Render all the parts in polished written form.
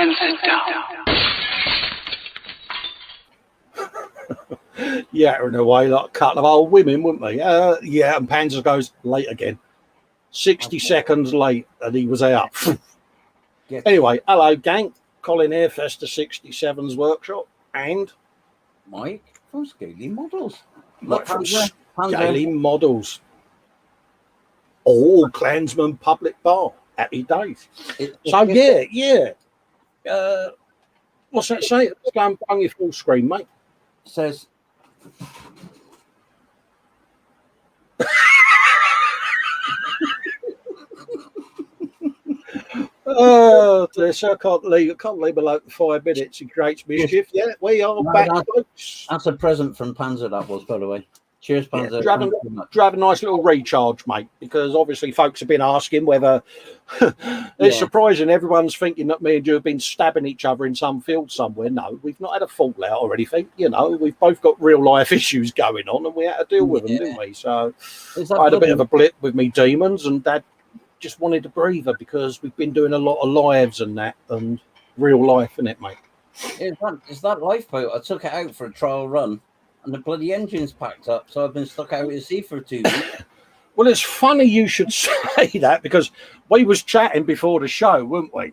and sit down. Yattering away like a couple of old women, wouldn't we? Yeah, and Panzer goes late again. 60 seconds late, and he was out. Anyway, hello, gang. Colin AKA Festa 67's workshop, and Mike from Scaly Models. Mike from Scaly Models. All Klansman Public Bar. Happy days. So, yeah. What's that say? Let's go and bung your full screen, mate. It says... Oh, so I can't leave below 5 minutes. He creates mischief. Yeah, we are back, folks. That's a present from Panzer, that was, by the way. Cheers, Panzer. Yeah, have a nice little recharge, mate, because obviously folks have been asking whether it's surprising everyone's thinking that me and you have been stabbing each other in some field somewhere. No, we've not had a fallout or anything. You know, we've both got real life issues going on and we had to deal with them, didn't we? So I had a bit of a blip with me demons, and Dad just wanted a breather because we've been doing a lot of lives and that, and real life, isn't it, mate? It's that lifeboat. I took it out for a trial run and the bloody engine's packed up, so I've been stuck out at sea for 2 weeks. Well, it's funny you should say that, because we was chatting before the show, weren't we?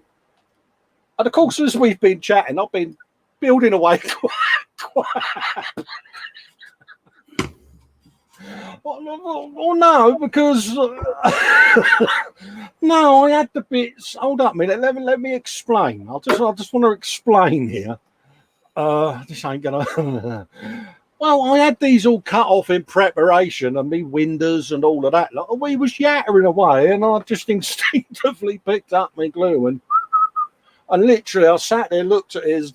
And of course, as we've been chatting, I've been building away Well, no, because no, I had the bits. Hold up a minute. Let me explain. I just want to explain here. This ain't gonna. Well, I had these all cut off in preparation, and me windows and all of that. Like, we was yattering away, and I just instinctively picked up my glue and literally I sat there, looked at it as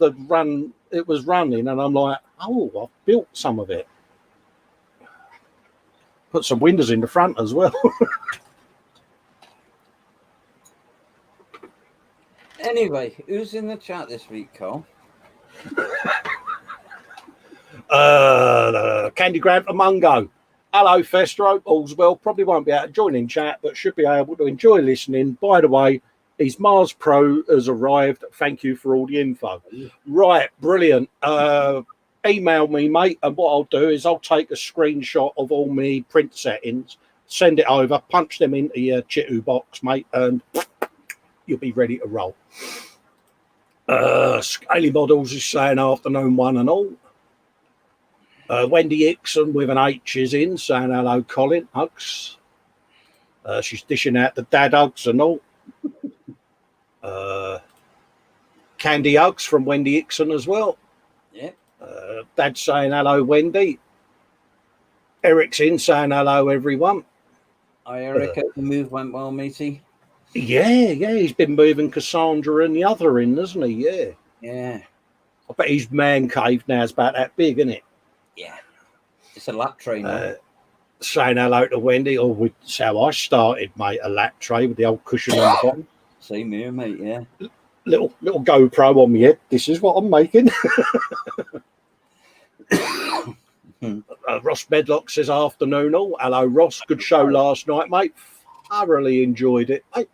it was running, and I'm like, oh, I've built some of it. Put some windows in the front as well. Anyway, who's in the chat this week, Carl? Candy Grab for Mungo. Hello, Festa. All's well. Probably won't be able to join in chat, but should be able to enjoy listening. By the way, his Mars Pro has arrived. Thank you for all the info. Right, brilliant. Email me, mate, and what I'll do is I'll take a screenshot of all my print settings, send it over, punch them into your Chitu box, mate, and you'll be ready to roll. Scaly Models is saying afternoon one and all. Wendy Hickson with an H is in, saying hello, Colin. Hugs. She's dishing out the dad hugs and all. Candy hugs from Wendy Hickson as well. Yeah. Dad's saying hello, Wendy. Eric's in, saying hello, everyone. Hi, Eric. The move went well, matey. Yeah, he's been moving Cassandra and the other in, hasn't he? Yeah. I bet his man cave now is about that big, isn't it? Yeah. It's a lap tray now. Saying hello to Wendy. Oh, that's how I started, mate, a lap tray with the old cushion on the bottom. Same here, mate, yeah. Little GoPro on my head. This is what I'm making. Ross Medlock says afternoon all. Hello, Ross. Good show last night, mate. Thoroughly enjoyed it, mate.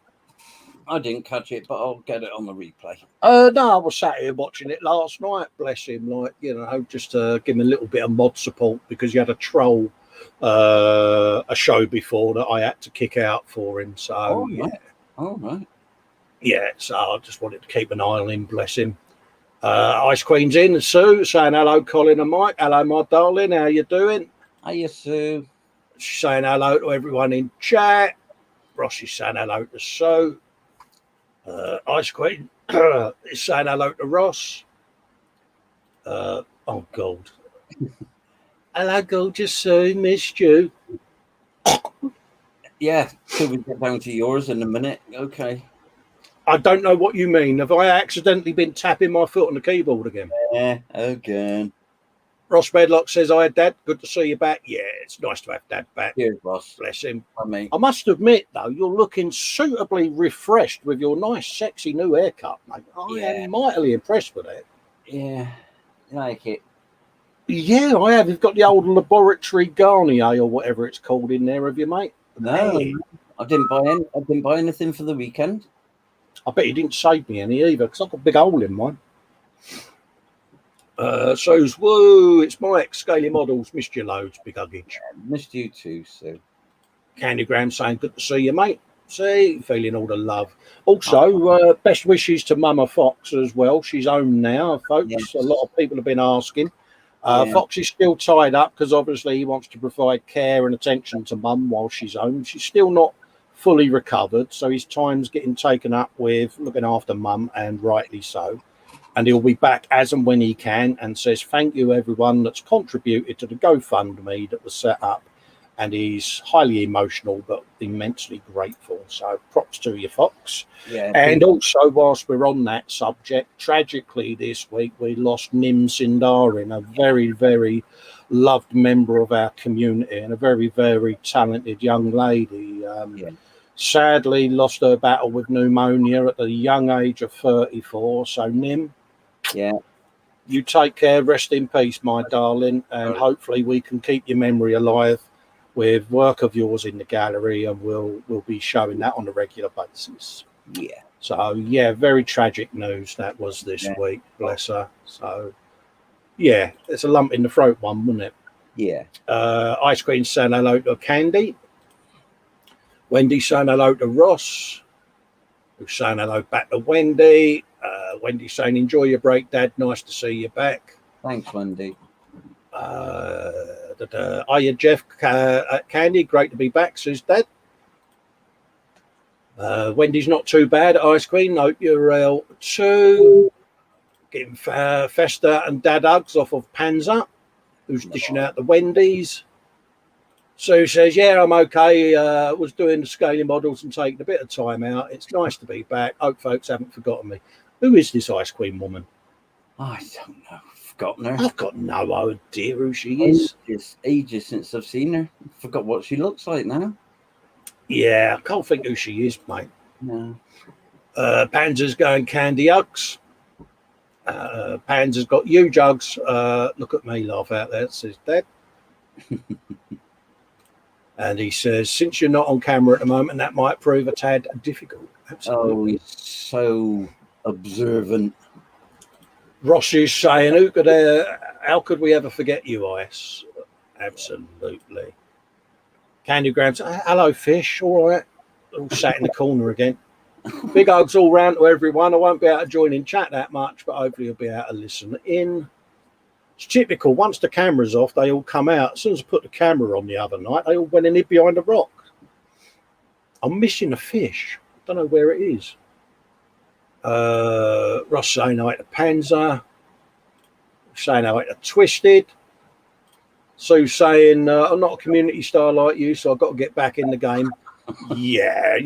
I didn't catch it, but I'll get it on the replay. No, I was sat here watching it last night. Bless him, like, you know, just to give him a little bit of mod support, because he had a troll a show before that I had to kick out for him. So Right. Yeah, so I just wanted to keep an eye on him. Bless him. Ice Queen's in. Sue saying hello, Colin and Mike. Hello, my darling. How you doing? Hiya, Sue. She's saying hello to everyone in chat. Ross is saying hello to Sue. Ice Queen is saying hello to Ross. Oh, God. Hello, gorgeous Sue. Missed you. Yeah, till we get down to yours in a minute. Okay. I don't know what you mean. Have I accidentally been tapping my foot on the keyboard again? Yeah, again. Ross Medlock says, hi, Dad. Good to see you back. Yeah, it's nice to have Dad back. Cheers, Ross. Bless him. I must admit, though, you're looking suitably refreshed with your nice, sexy new haircut, mate. I am mightily impressed with it. Yeah, you like it. Yeah, I have. You've got the old laboratory Garnier or whatever it's called in there, have you, mate? No, I didn't buy anything for the weekend. I bet he didn't save me any either, because I've got a big hole in mine. So's woo, it's Mike, Scaly Models, missed you loads, big huggage. Missed you too, Sue. Candygram saying, good to see you, mate. See, feeling all the love. Also, best wishes to Mama Fox as well. She's home now, folks. Yes. A lot of people have been asking. Yeah. Fox is still tied up because obviously he wants to provide care and attention to Mum while she's home. She's still not fully recovered, so his time's getting taken up with looking after Mum, and rightly so. And he'll be back as and when he can, and says thank you everyone that's contributed to the GoFundMe that was set up. And he's highly emotional, but immensely grateful. So props to you, Fox. Yeah. And also, whilst we're on that subject, tragically this week, we lost Nim Sindarin, a very, very loved member of our community and a very, very talented young lady. Sadly, lost her battle with pneumonia at the young age of 34. So, Nim, you take care. Rest in peace, my darling. And hopefully we can keep your memory alive with work of yours in the gallery, and we'll be showing that on a regular basis. Yeah. So very tragic news that was this week. Bless her. So it's a lump in the throat one, wasn't it? Yeah. Ice Cream saying hello to Candy. Wendy saying hello to Ross. Who's saying hello back to Wendy. Wendy saying enjoy your break, Dad. Nice to see you back. Thanks, Wendy. Hiya, Jeff. Candy, great to be back, says Dad. Wendy's not too bad at Ice Cream. Hope you're well too. Getting Festa and Dad hugs off of Panzer, who's dishing out the Wendy's. Sue says, yeah, I'm okay. Was doing the scaling models and taking a bit of time out. It's nice to be back. Hope folks haven't forgotten me. Who is this Ice Cream woman? I don't know. Forgotten her. I've got no idea who she is. It's ages since I've seen her. Forgot what she looks like now. Yeah, I can't think who she is, mate. No. Panzer's going Candy hugs. Panzer's got huge hugs. Look at me laugh out there, says Dad. And he says, since you're not on camera at the moment, that might prove a tad difficult. Absolutely. Oh, he's so observant. Ross is saying, how could we ever forget you, Ice? Absolutely. Candygram says, hello, fish. All right. All sat in the corner again. Big hugs all round to everyone. I won't be able to join in chat that much, but hopefully you'll be able to listen in. It's typical. Once the camera's off, they all come out. As soon as I put the camera on the other night, they all went and hid behind a rock. I'm missing a fish. I don't know where it is. Ross saying I ate a Panzer. Saying I ate a Twisted. Sue saying I'm not a community star like you, so I've got to get back in the game. Yeah,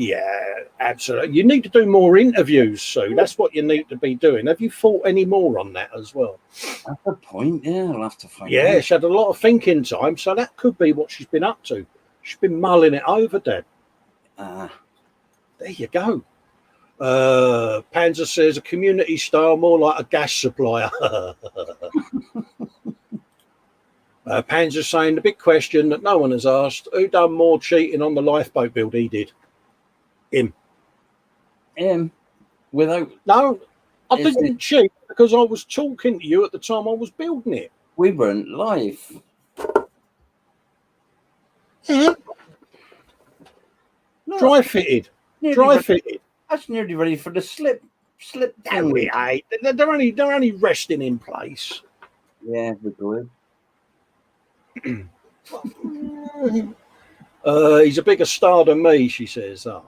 absolutely. You need to do more interviews, Sue. That's what you need to be doing. Have you thought any more on that as well? That's a point. Yeah, I'll have to find out. Yeah, she had a lot of thinking time, so that could be what she's been up to. She's been mulling it over, Dad. There you go. Panzer says a community star, more like a gas supplier. Panzer saying the big question that no one has asked: who done more cheating on the lifeboat build? He did. Him. Without. No, I didn't cheat because I was talking to you at the time I was building it. We weren't live. Yeah. No, dry fitted. That's nearly ready for the slip. No, we ain't. They're only resting in place. Yeah, we're good. He's a bigger star than me, she says. But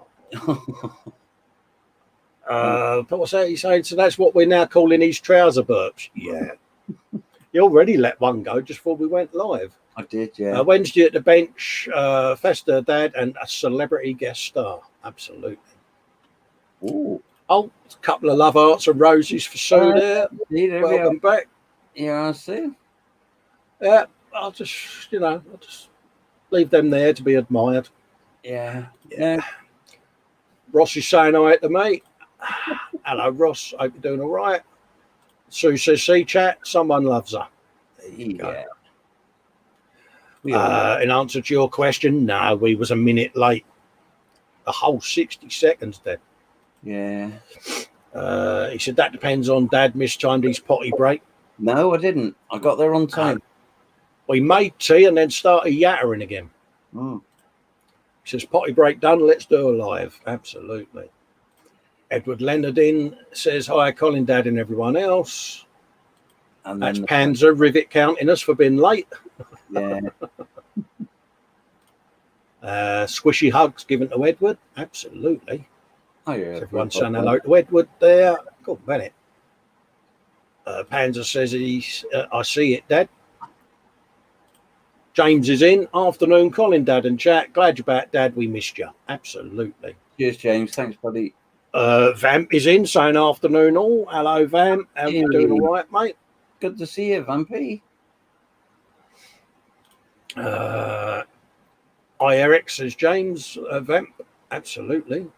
what's that he's saying? So that's what we're now calling these trouser burps. Yeah. You already let one go just before we went live. I did, yeah. Wednesday at the bench, Festa, Dad, and a celebrity guest star. Absolutely. Ooh. Oh, a couple of love hearts and roses for Sue there. Welcome back. Yeah, I see. Yeah, I'll just leave them there to be admired. Yeah. Ross is saying hi to me. Hello, Ross. Hope you're doing all right. Sue says, see, chat, someone loves her. There you go. In answer to your question, no, we was a minute late. A whole 60 seconds then. Yeah. He said that depends on Dad mistimed his potty break. No, I didn't. I got there on time. We made tea and then started yattering again. Mm. He says, potty break done, let's do a live. Absolutely. Edward Leonardin says, hi, Colin, Dad, and everyone else. And that's then Panzer Rivet counting us for being late. Yeah. Squishy hugs given to Edward. Absolutely. Oh, yeah. Everyone saying hello to Edward there. Cool, Bennett. Panzer says, I see it, Dad. James is in. Afternoon, Colin, Dad, and chat. Glad you're back, Dad. We missed you. Absolutely. Cheers, James. Thanks, buddy. Vamp is in, saying afternoon all. Hello, Vamp. How you doing all right, mate? Good to see you, Vampy. Hi, Eric, says James. Vamp. Absolutely.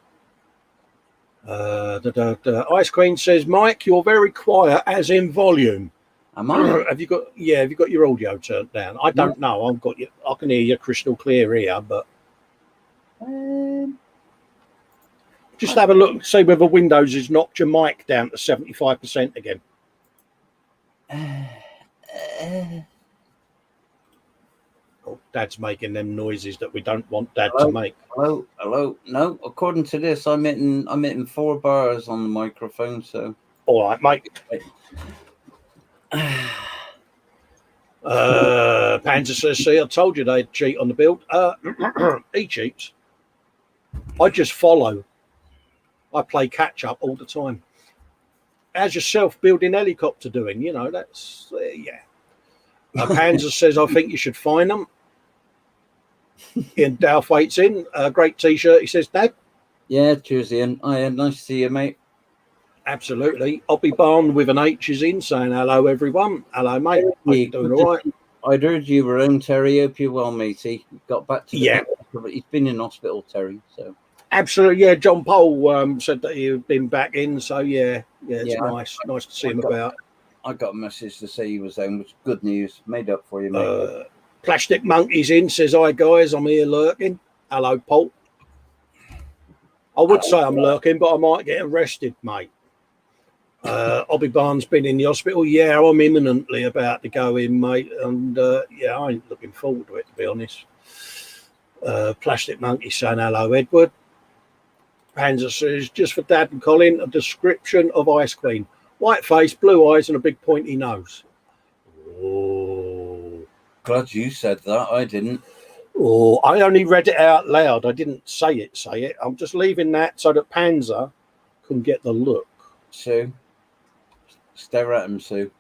Ice Queen says, Mike, you're very quiet, as in volume. Am I? Have you got your audio turned down? I don't know. I've got you. I can hear you crystal clear here, but just have a look, see whether Windows has knocked your mic down to 75% again. Oh, Dad's making them noises that we don't want Dad to make. Hello. No, according to this, I'm hitting 4 bars on the microphone. So all right, mate. Panzer says, see, I told you they'd cheat on the build. He cheats. I just follow. I play catch up all the time. How's your self-building helicopter doing? You know, that's yeah. Panzer says, I think you should find them. Ian Dalthwaite's in. Great t-shirt. He says, Dad. Yeah, cheers, Ian. Nice to see you, mate. Absolutely. Oppie Barn with an H is in, saying hello, everyone. Hello, mate. Hope you're doing all right. I'd heard you were home, Terry. Hope you're well, matey. Got back to the but he's been in hospital, Terry. So absolutely, yeah. John Pole said that he'd been back in, so yeah, it's nice to see him about. I got a message to say he was home, which is good news. Made up for you, mate. Plastic Monkey's in, says, hi guys, I'm here lurking. Hello, Paul. I would say I'm lurking, but I might get arrested, mate. Obbie Barnes been in the hospital. Yeah, I'm imminently about to go in, mate. And yeah, I ain't looking forward to it, to be honest. Plastic Monkey saying hello, Edward. Panzer says, just for Dad and Colin, a description of Ice Queen. White face, blue eyes, and a big pointy nose. Oh. Glad you said that. I didn't. Oh, I only read it out loud. I didn't say it. I'm just leaving that so that Panzer can get the look. Sue. Stare at him, Sue.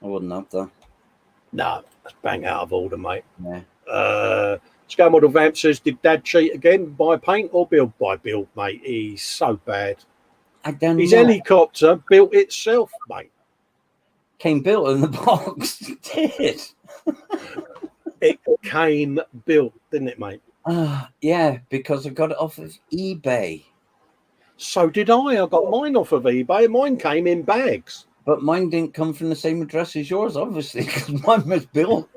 I wouldn't have that. No, that's bang out of order, mate. Yeah. Scale Model Vamp says, did Dad cheat again? Buy paint or build? Buy build, mate. He's so bad. I don't His know. helicopter built itself, mate. Came built in the box. It did. It came built, didn't it, mate? Yeah, because I got it off of eBay. So did I. I got mine off of eBay. Mine came in bags. But mine didn't come from the same address as yours, obviously, because mine was built.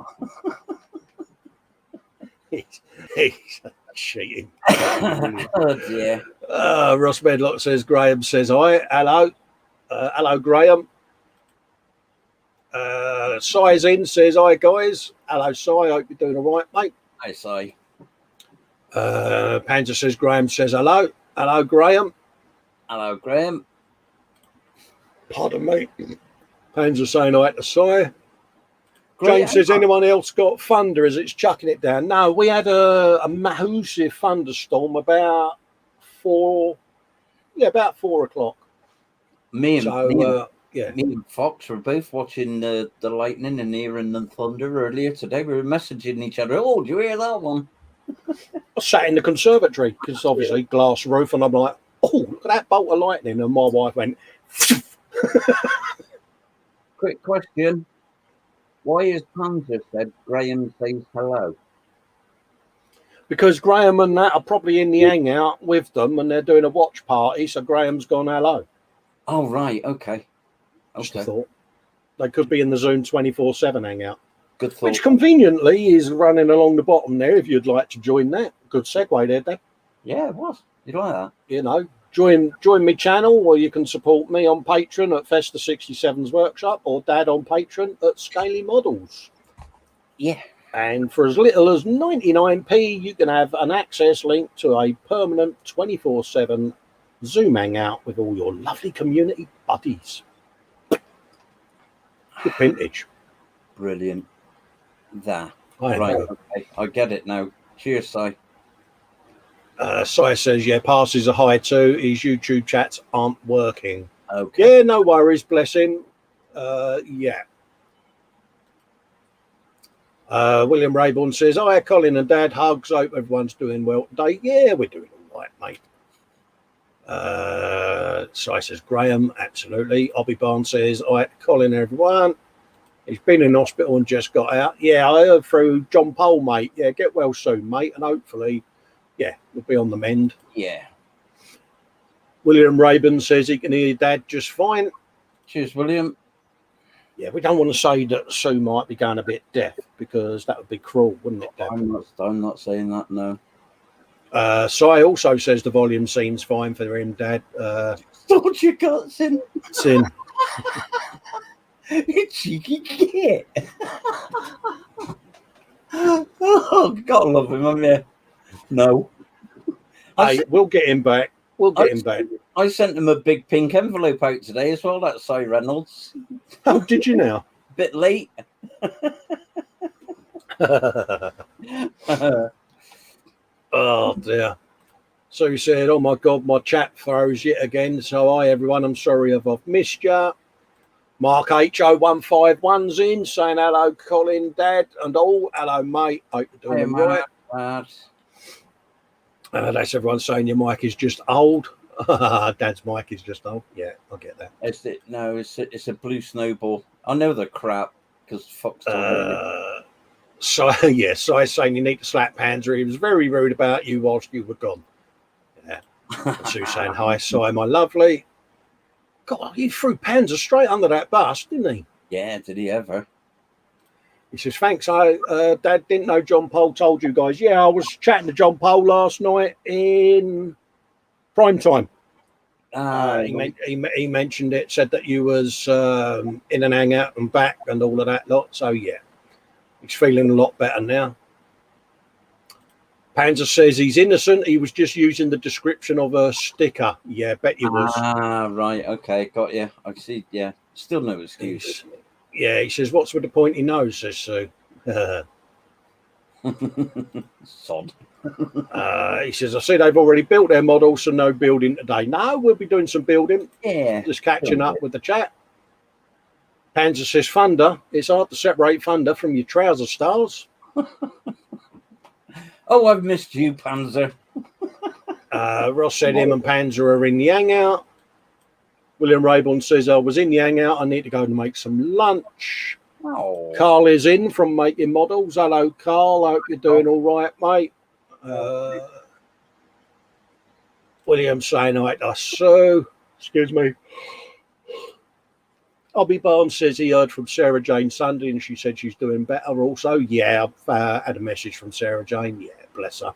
He's cheating. Oh, dear. Ross Medlock says, Graham says, hi. Hello. Hello, Graham. Si's in, says, hi, guys. Hello, Si. Hope you're doing all right, mate. Hi, Si. Panzer says, Graham says, hello. Hello, Graham. Hello, Graham. Pardon me. Panzer saying hi to Si. James says, anyone else got thunder as it's chucking it down? No, we had a massive thunderstorm about 4 o'clock. Me and Fox were both watching the lightning and hearing the thunder earlier today. We were messaging each other. Oh, do you hear that one? I sat in the conservatory because obviously glass roof, and I'm like, oh, look at that bolt of lightning. And my wife went, Quick question. Why has Panzer said Graham says hello? Because Graham and that are probably in the hangout with them and they're doing a watch party, so Graham's gone hello. Oh, right. Okay. Just a thought. They could be in the Zoom 24/7 hangout. Good thought. Which conveniently is running along the bottom there if you'd like to join that. Good segue there, Dad. Yeah, it was. You like that? You know, join my channel, or you can support me on Patreon at Festa 67's Workshop, or Dad on Patreon at Scaly Models. Yeah. And for as little as 99p, you can have an access link to a permanent 24/7 Zoom hangout with all your lovely community buddies. Good vintage. Brilliant. That. Right, okay. I get it now. Cheers, Si. Si says, yeah, passes a high too. His YouTube chats aren't working. Okay. Yeah, no worries, bless him. Yeah. William Rayborn says, hi, Colin and Dad. Hugs. Hope everyone's doing well today. Yeah, we're doing all right, mate. Si says, Graham, absolutely. Obby Barnes says, hi, Colin, everyone. He's been in hospital and just got out. Yeah, I heard through John Pole, mate. Yeah, get well soon, mate. And hopefully, yeah, we'll be on the mend. Yeah. William Rayburn says he can hear Dad just fine. Cheers, William. Yeah, we don't want to say that Sue might be going a bit deaf, because that would be cruel, wouldn't it, Dad? I'm not saying that, no. Si also says the volume seems fine for him, Dad. Thought you got sin. Sin. You cheeky kid. Oh, gotta love him, haven't you? No. Hey, we'll get him back. We'll get him back. I sent him a big pink envelope out today as well. That's Si Reynolds. Oh, did you now? Bit late. Oh, dear. So he said, oh, my God, my chat froze yet again. So, hi, everyone. I'm sorry if I've missed you. Mark H0151's in, saying hello, Colin, Dad, and all. Hello, mate. Hope you're doing all right. That's everyone saying your mic is just old. Dad's mic is just old. Yeah, I get that. It's a blue snowball. I know they're crap because Fox told So, yes, so I was saying you need to slap Panzer. He was very rude about you whilst you were gone. Yeah. And Sue saying, hi, Si, my lovely. God, he threw Panzer straight under that bus, didn't he? Yeah, did he ever? He says, thanks, Dad, didn't know John Pole told you guys. Yeah, I was chatting to John Pole last night in prime time. He mentioned it, said that you was in an hangout and back and all of that lot. So, yeah, he's feeling a lot better now. Panzer says he's innocent. He was just using the description of a sticker. Yeah, bet you was. Right. Okay, got you. I see. Yeah, still no excuse. Yeah, he says, what's with the pointy nose, says Sue. Sod. He says, I see they've already built their model, so no building today. No, we'll be doing some building. Yeah. Just catching up with the chat. Panzer says, Thunder. It's hard to separate Thunder from your trouser styles. Oh, I've missed you, Panzer. Ross said him and Panzer are in the hangout. William Rayborn says, I was in the hangout. I need to go and make some lunch. Oh. Carl is in from making models. Hello, Carl. Hope you're doing all right, mate. William saying, all right, so, excuse me. Obby Barnes says he heard from Sarah Jane Sunday and she said she's doing better also. Yeah, I've had a message from Sarah Jane. Yeah, bless her.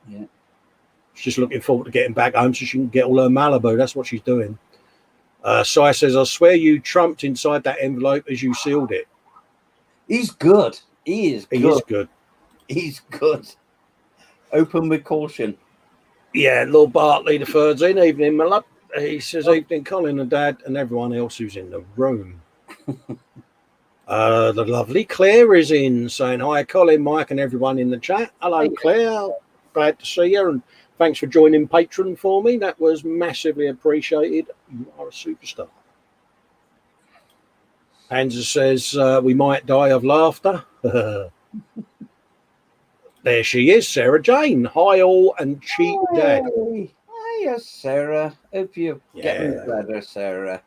Yeah. She's just looking forward to getting back home so she can get all her Malibu. That's what she's doing. Si says, I swear you trumped inside that envelope as you sealed it. He's good. He is good. He's good. Open with caution. Yeah, Lord Bartley the third's in. Evening, my love. He says, evening, Colin and Dad and everyone else who's in the room. The lovely Claire is in, saying, hi, Colin, Mike, and everyone in the chat. Hello, Claire. Glad to see you, and thanks for joining Patreon for me. That was massively appreciated. You are a superstar. Panzer says, we might die of laughter. There she is, Sarah Jane. Hi, all, and cheap Dad. Hiya, Sarah. Hope you're getting better, Sarah.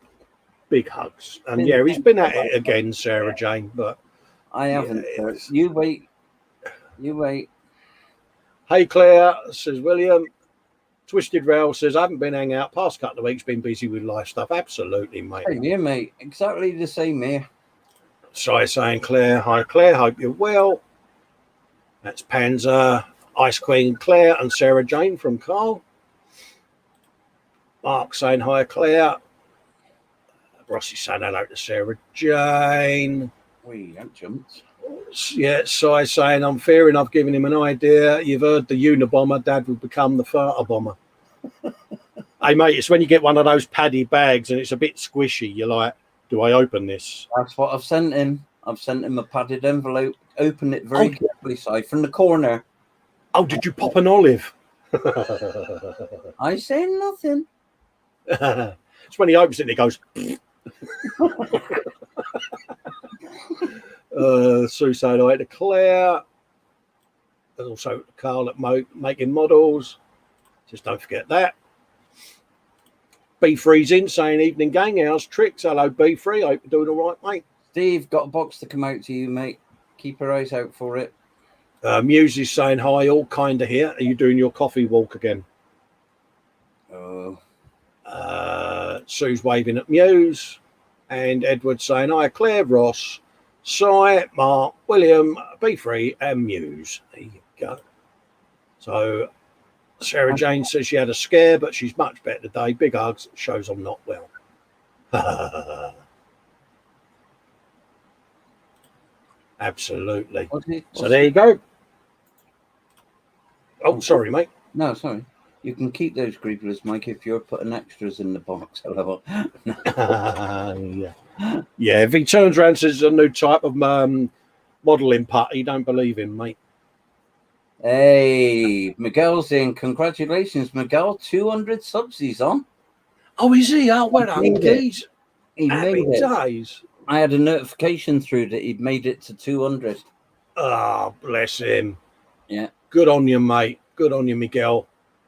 Big hugs. And yeah, he's been at it again, Sarah Jane, but I haven't. You wait. Hey, Claire, says William. Twisted Rail says, I haven't been hanging out past couple of weeks, been busy with life stuff. Absolutely, mate. Same here, mate. Exactly the same here. So saying, Claire, hi, Claire, hope you're well. That's Panzer, Ice Queen Claire, and Sarah Jane from Carl. Mark saying hi, Claire. Rossy saying hello to Sarah Jane. We have jumped. Yeah, Si saying, I'm fearing I've given him an idea. You've heard the Unabomber, Dad will become the farter bomber. Hey, mate, it's when you get one of those paddy bags and it's a bit squishy. You're like, do I open this? That's what I've sent him. I've sent him a padded envelope. Open it very carefully, Si, from the corner. Oh, did you pop an olive? I say nothing. It's when he opens it and he goes... Sue saying hi to Claire. There's also Carl at making models. Just don't forget that. B3's in saying evening gang. How's tricks? Hello, B3. Hope you're doing all right, mate. Steve, got a box to come out to you, mate. Keep your eyes out for it. Muse is saying hi, all kind of here. Are you doing your coffee walk again? Oh. Sue's waving at Muse. And Edward saying hi, Claire, Ross, Si, Mark, William, B3, and Muse. There you go. So Sarah Jane says she had a scare, but she's much better today. Big hugs. Shows I'm not well. Absolutely. So there you go. Oh, sorry, mate. No, sorry. You can keep those grievelers, Mike, if you're putting extras in the box. Yeah, if he turns around and says a new type of modelling putt, you don't believe him, mate. Hey, Miguel's in. Congratulations, Miguel. 200 subs he's on. Oh, is he? Oh, well done, geez. He Happy made it. Days. I had a notification through that he'd made it to 200. Oh, bless him. Yeah. Good on you, mate. Good on you, Miguel.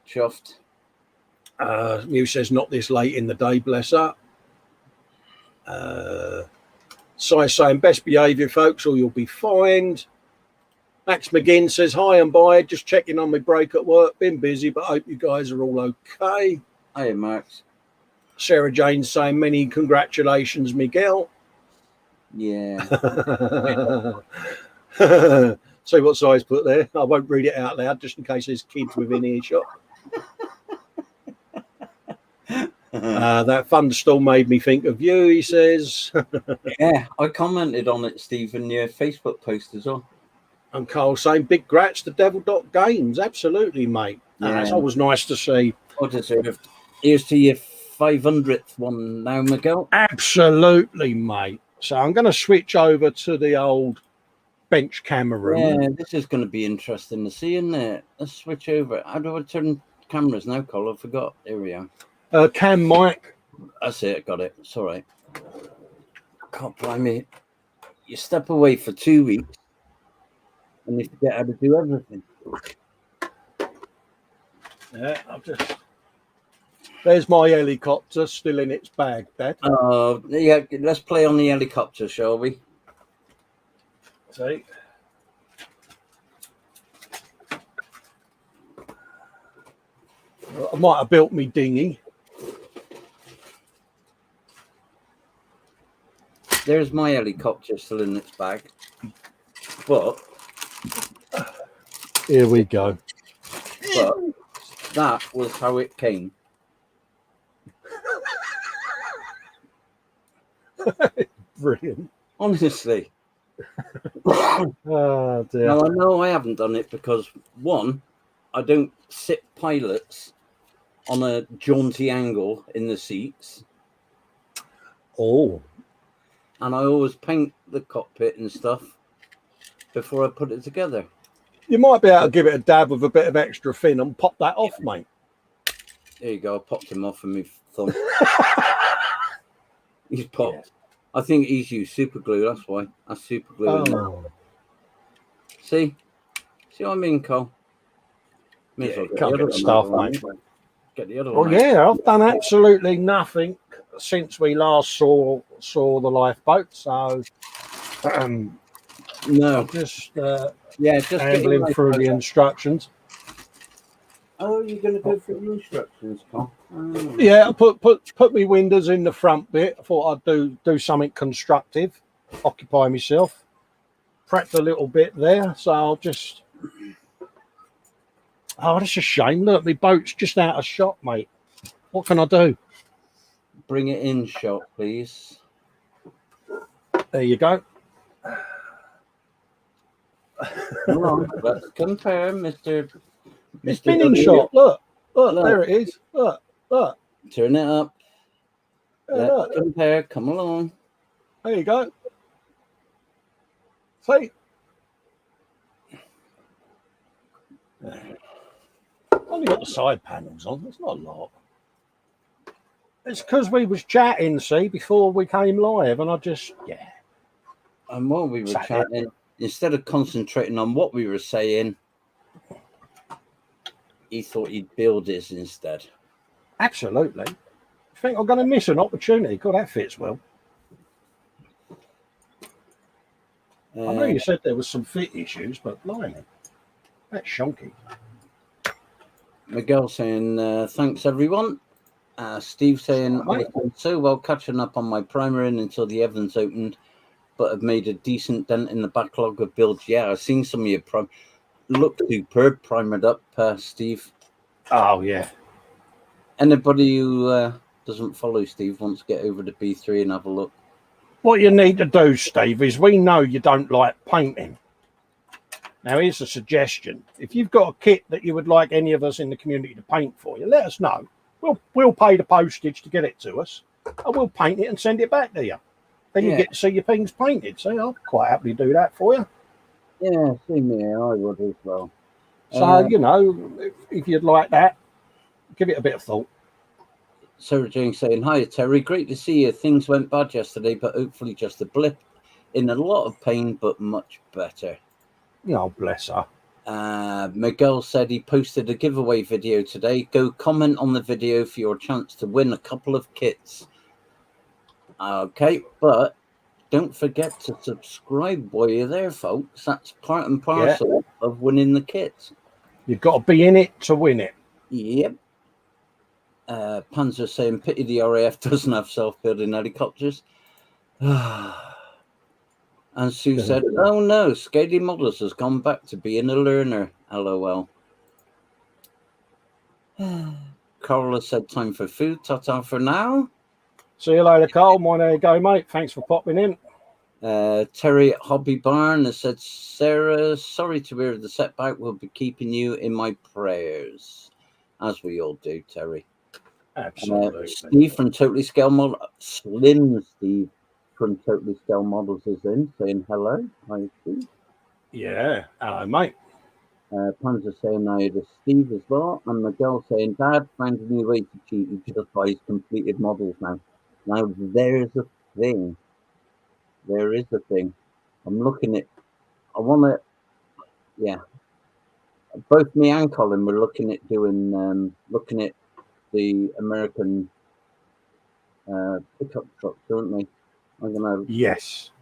Chuffed. Mew says not this late in the day, bless her. Si saying best behaviour, folks, or you'll be fined. Max McGinn says hi and bye. Just checking on my break at work. Been busy, but hope you guys are all okay. Hi, Max. Sarah Jane saying many congratulations, Miguel. Yeah. See what size put there. I won't read it out loud just in case there's kids within earshot. That thunderstorm made me think of you, he says. Yeah, I commented on it, Steve, in your Facebook post as well. And Carl saying big grats to Devil.Games. Absolutely, mate. Yeah. That's always nice to see. Well deserved. Here's to your 500th one now, Miguel. Absolutely, mate. So I'm going to switch over to the old bench camera. Yeah, this is going to be interesting to see, isn't it? Let's switch over. How do I turn cameras now, Colin? I forgot. Here we are. Cam mic. That's it. Got it. It's all right. Can't blame me. You step away for 2 weeks and you forget how to do everything. Yeah, I'll just... There's my helicopter still in its bag, Dad. Yeah, let's play on the helicopter, shall we? See? I might have built me dinghy. There's my helicopter still in its bag. But here we go. But that was how it came. Brilliant. Honestly. Oh, dear. Now, I know I haven't done it because, one, I don't sit pilots on a jaunty angle in the seats. Oh. And I always paint the cockpit and stuff before I put it together. You might be able to give it a dab with a bit of extra fin and pop that off, mate. There you go. I popped him off with my thumb. He's popped. Yeah. I think he's used super glue. That's why. That's super glue. Oh. See what I mean, Cole? Can't get the stuff, mate. Get the other one. Oh, yeah. I've done absolutely nothing since we last saw the lifeboat. So, no, just just ambling through the instructions. Oh, you're going to go through the instructions, Cole? Oh. Yeah, put me windows in the front bit. I thought I'd do something constructive, occupy myself. Prepped a little bit there, so I'll just. Oh, that's a shame. Look, my boat's just out of shot, mate. What can I do? Bring it in shot, please. There you go. Come on, let's compare, Mr. It's been in shot. Look, there it is. Look. Turn it up. Yeah, Let's compare. Come along. There you go. See? Only got the side panels on. It's not a lot. It's because we was chatting, see, before we came live, and I just, And while we were chatting, instead of concentrating on what we were saying, he thought he'd build his instead. Absolutely. I think I'm going to miss an opportunity. God, that fits well. I know you said there was some fit issues, but blimey, that's shonky. Miguel saying, thanks, everyone. Steve saying, I've been so well catching up on my primering until the Evans opened, but I've made a decent dent in the backlog of builds. Yeah, I've seen some of your look superb primered up, Steve. Oh, yeah. Anybody who doesn't follow Steve wants to get over to B3 and have a look. What you need to do, Steve, is we know you don't like painting. Now, here's a suggestion. If you've got a kit that you would like any of us in the community to paint for you, let us know. We'll pay the postage to get it to us, and we'll paint it and send it back to you. Then you get to see your things painted. So I'll quite happily do that for you. Yeah, same here. I would as well. So, if you'd like that, give it a bit of thought. Sarah Jane saying, hi, Terry. Great to see you. Things went bad yesterday, but hopefully just a blip. In a lot of pain, but much better. Oh, bless her. Miguel said he posted a giveaway video today. Go comment on the video for your chance to win a couple of kits. Okay, but don't forget to subscribe while you're there, folks. That's part and parcel of winning the kits. You've got to be in it to win it. Yep. Panzer saying, pity the RAF doesn't have self-building helicopters. And Sue said, oh no, Scaly Models has gone back to being a learner. LOL. Carla said, time for food. Ta-ta for now. See you later, Carl. There you go, mate. Thanks for popping in. Terry at Hobby Barn has said, Sarah, sorry to hear the setback. We'll be keeping you in my prayers. As we all do, Terry. Absolutely. Steve from Totally Scale Model, Slim Steve from Totally Scale Models is in, saying hello. Hi, Steve. Yeah, hello, mate. Panzer saying hi to Steve as well. And Miguel saying, Dad found a new way to cheat. He just buys completed models now. Now, there's a thing. There is a thing. I'm looking at, both me and Colin were looking at doing, looking at the American pickup trucks, aren't we? I'm going to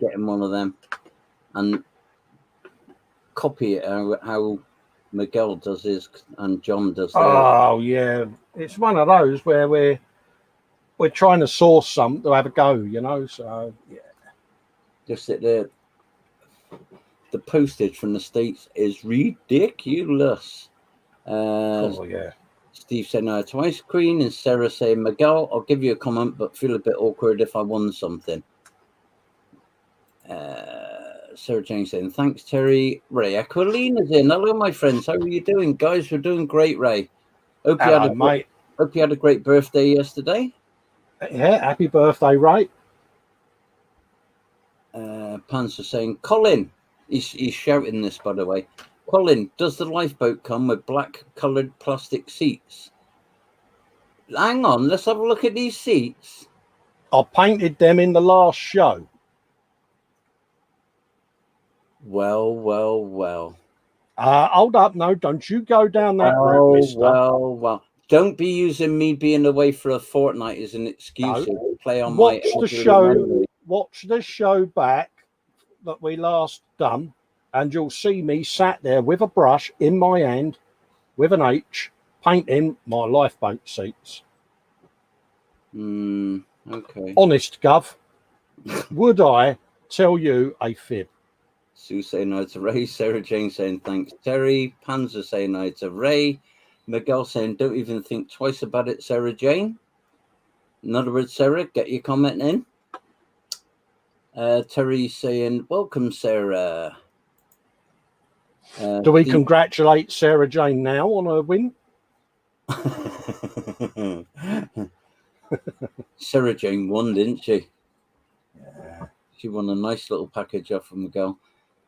get him one of them and copy it how Miguel does his and John does theirs. Oh, yeah. It's one of those where we're trying to source some to have a go, so, yeah. Just that the postage from the States is ridiculous. Steve said no to Ice Queen, and Sarah saying, Miguel, I'll give you a comment, but feel a bit awkward if I won something. Sarah Jane saying, thanks, Terry. Ray Aquilina's in. Hello, my friends. How are you doing, guys? We're doing great, Ray. Hope you had a great birthday yesterday. Yeah, happy birthday, Ray. Panzer saying, Colin, he's shouting this, by the way. Colin, does the lifeboat come with black-coloured plastic seats? Hang on, let's have a look at these seats. I painted them in the last show. Well. Hold up, no, don't you go down that route, mister. Well. Don't be using me being away for a fortnight as an excuse to play on Watch the show back that we last done, and you'll see me sat there with a brush in my hand, with an H, painting my lifeboat seats. Okay. Honest, Gov. Would I tell you a fib? Sue saying no to Ray. Sarah Jane saying thanks, Terry. Panzer saying no to Ray. Miguel saying don't even think twice about it, Sarah Jane. In other words, Sarah, get your comment in. Terry saying, welcome, Sarah. Do we congratulate Sarah Jane now on her win? Sarah Jane won, didn't she? Yeah. She won a nice little package off from Miguel.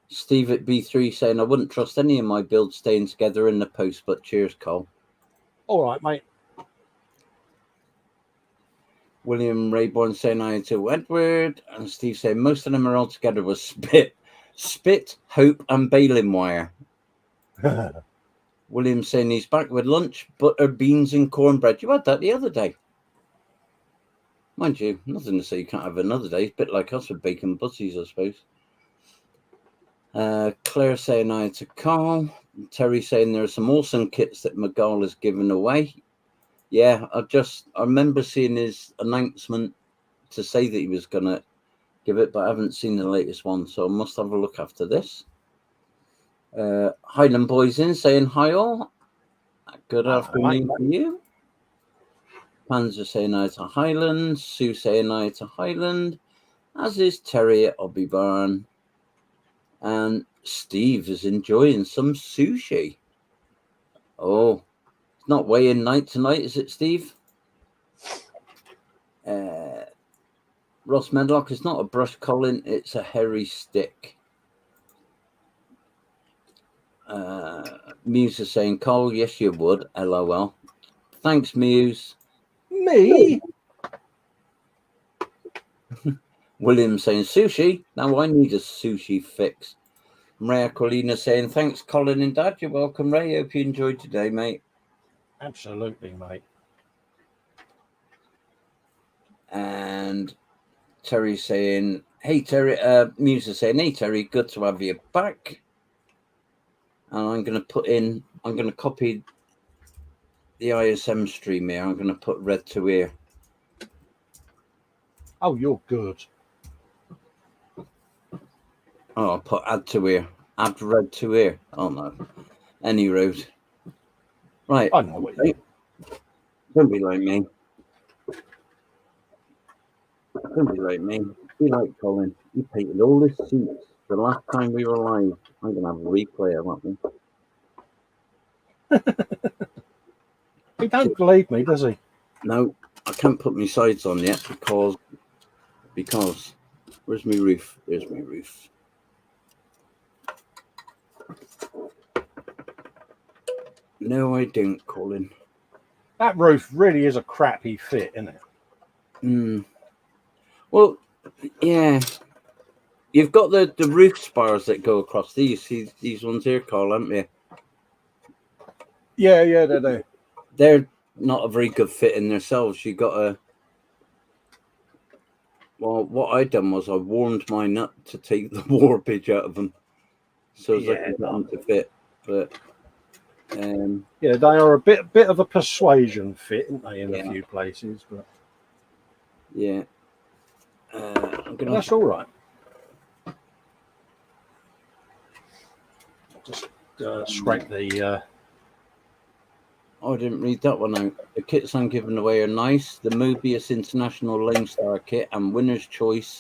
Steve at B3 saying, I wouldn't trust any of my builds staying together in the post, but cheers, Cole. All right, mate. William Rayborn saying hi to Edward. And Steve saying, most of them are all together with Spit, Hope, and baling wire. William saying he's back with lunch, butter, beans, and cornbread. You had that the other day. Mind you, nothing to say you can't have another day. A bit like us with bacon butties, I suppose. Claire saying hi to Carl. Terry saying there are some awesome kits that Miguel has given away. Yeah, I remember seeing his announcement to say that he was going to give it, but I haven't seen the latest one, so I must have a look after this. Highland Boys in saying hi all. Good afternoon to you. Panzer saying hi to Highland. Sue saying hi to Highland. As is Terry at Obby Barn. And Steve is enjoying some sushi. Oh, it's not weigh-in night tonight, is it, Steve? Ross Medlock, it's not a brush, Colin, it's a hairy stick. Muse is saying, Cole, yes, you would. LOL. Thanks, Muse. Me? William saying, sushi? Now I need a sushi fix. Maria Colina saying, thanks, Colin and Dad. You're welcome, Ray. Hope you enjoyed today, mate. Absolutely, mate. And Terry saying, hey, Terry. Muse is saying, hey, Terry, good to have you back. And I'm going to copy the ISM stream here. I'm going to put red to ear. Oh, you're good. Oh, I'll put add to ear. Add red to ear. Oh, no. Any road. Right. I know what you mean. Don't be like me. Don't be like me. Be like Colin. You painted all the suits the last time we were live. I'm going to have a replay of that one. He don't believe me, does he? No, I can't put my sides on yet because where's my roof? There's my roof. No, I don't, Colin. That roof really is a crappy fit, isn't it? Well, yeah. You've got the roof spars that go across these ones here, Carl, haven't you? Yeah, they're there. They're not a very good fit in themselves. You got to. Well, what I done was I warmed mine up to take the warpage out of them, so as I can get them to fit. But yeah, they are a bit of a persuasion fit, aren't they, in a few places? But yeah, that's all right. Just scrape the. Oh, I didn't read that one out. The kits I'm giving away are nice. The Mobius International Lone Star kit and winner's choice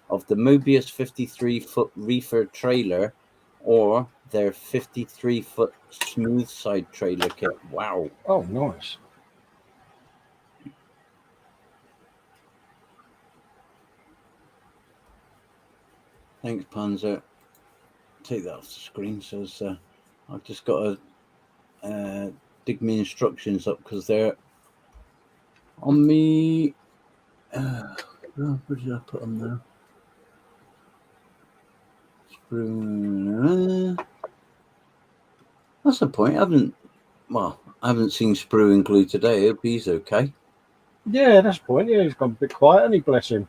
of the Mobius 53-foot reefer trailer or their 53-foot smooth side trailer kit. Wow. Oh, nice. Thanks, Panzer. Take that off the screen. So I've just got to dig my instructions up because they're on me. What did I put on there? That's the point. I haven't seen Sprue and Glue today. I hope he's okay. Yeah, that's the point. Yeah, he's gone a bit quiet, and he bless him.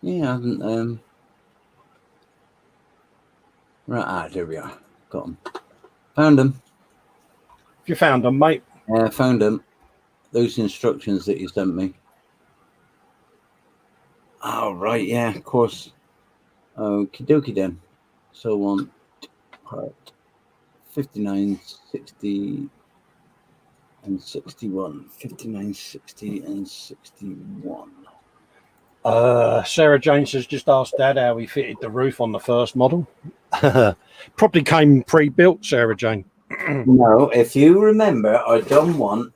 Yeah, I haven't. Right, there we are. Got him. Found him. If you found them, mate. Yeah, I found them. Those instructions that you sent me. Oh, right, yeah, of course. Okie dokie then. So on part 59, 60. and 61. 59, 60, and 61. Sarah Jane has just asked Dad how he fitted the roof on the first model. Probably came pre-built, Sarah Jane. No, if you remember, I done one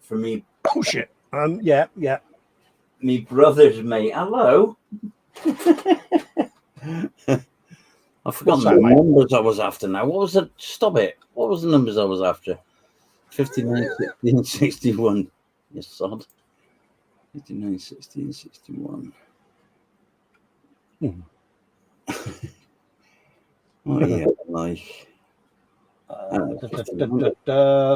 for me. Oh shit. Yeah. Me brother's mate. Hello. I forgot the numbers I was after now. What was it? Stop it. What was the numbers I was after? 59, 60, and 61. Yes, sod. 59, 60, and 61. Oh, yeah, like.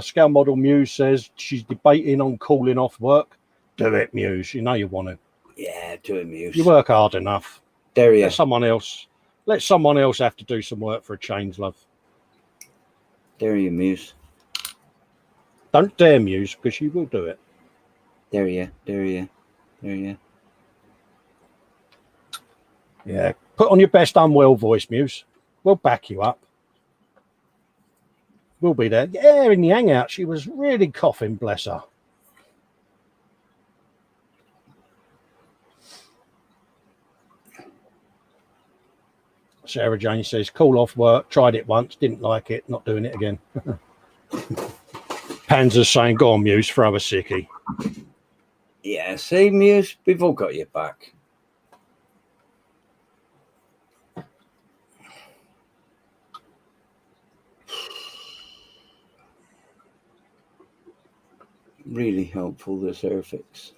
Scale Model Muse says she's debating on calling off work. Do it, Muse. You know you want to. Yeah, do it, Muse. You work hard enough. There you Let someone else have to do some work for a change, love. There you, Muse. Don't dare, Muse, because you will do it. There you. Yeah. Put on your best unwell voice, Muse. We'll back you up. We'll be there. Yeah, in the hangout, she was really coughing, bless her. Sarah Jane says, call off work, tried it once, didn't like it, not doing it again. Panzer's saying, go on, Muse, throw a sickie. Yeah, see, Muse, we've all got your back. Really helpful, this Airfix.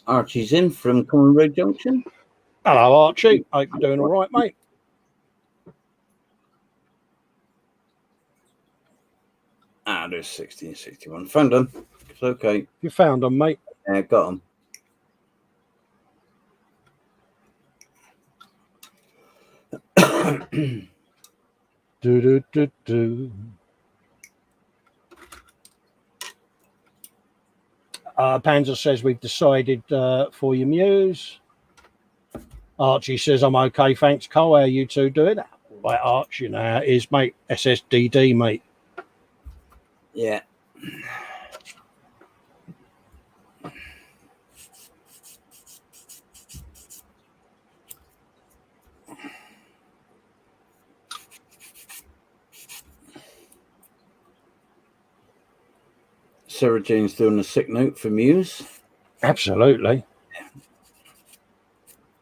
Archie's in from Colin Road Junction. Hello, Archie. Hope you're doing all right, mate. There's 60 and 61. Found them. It's okay. You found them, mate. Yeah, got them. Panzer says we've decided for your Muse. Archie says I'm okay, thanks, Cole. How are you two doing? Right, Arch, you know how it is, mate. SSDD, mate. Yeah. Sarah Jane's doing a sick note for Muse. Absolutely.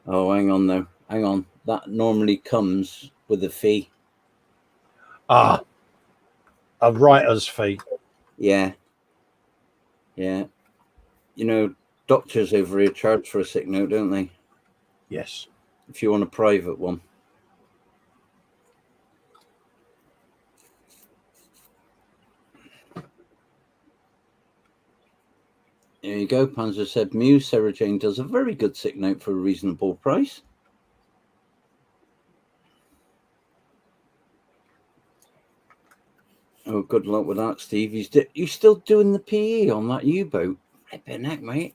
Oh, hang on, though. Hang on. That normally comes with a fee. A writer's fee. Yeah. Yeah. You know, doctors over here charge for a sick note, don't they? Yes. If you want a private one. There you go. Panzer said, Muse, Sarah Jane does a very good sick note for a reasonable price. Oh, good luck with that, Steve. You still doing the PE on that U-boat? Flipping heck, mate.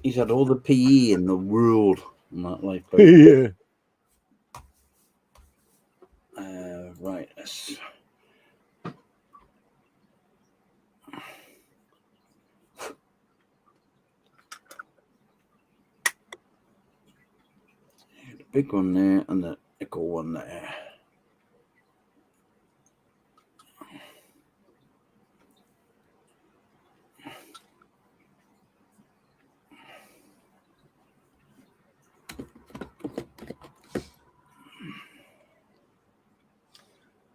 He's had all the PE in the world on that lifeboat. Yeah. Right. Let's... The big one there and the nickel one there.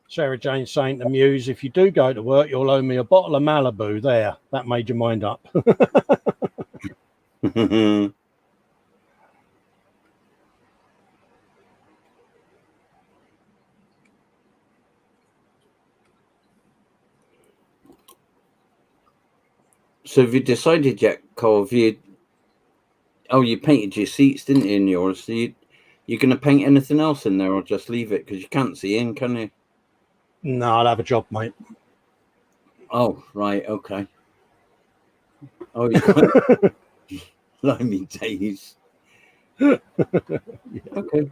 Sarah Jane saying to Muse, if you do go to work, you'll owe me a bottle of Malibu. There. That made your mind up. So have you decided yet, Cole? You painted your seats, didn't you, in yours? So You going to paint anything else in there or just leave it? Because you can't see in, can you? No, I'll have a job, mate. Oh, right. Okay. Oh, you got blimey days. Yeah. Okay.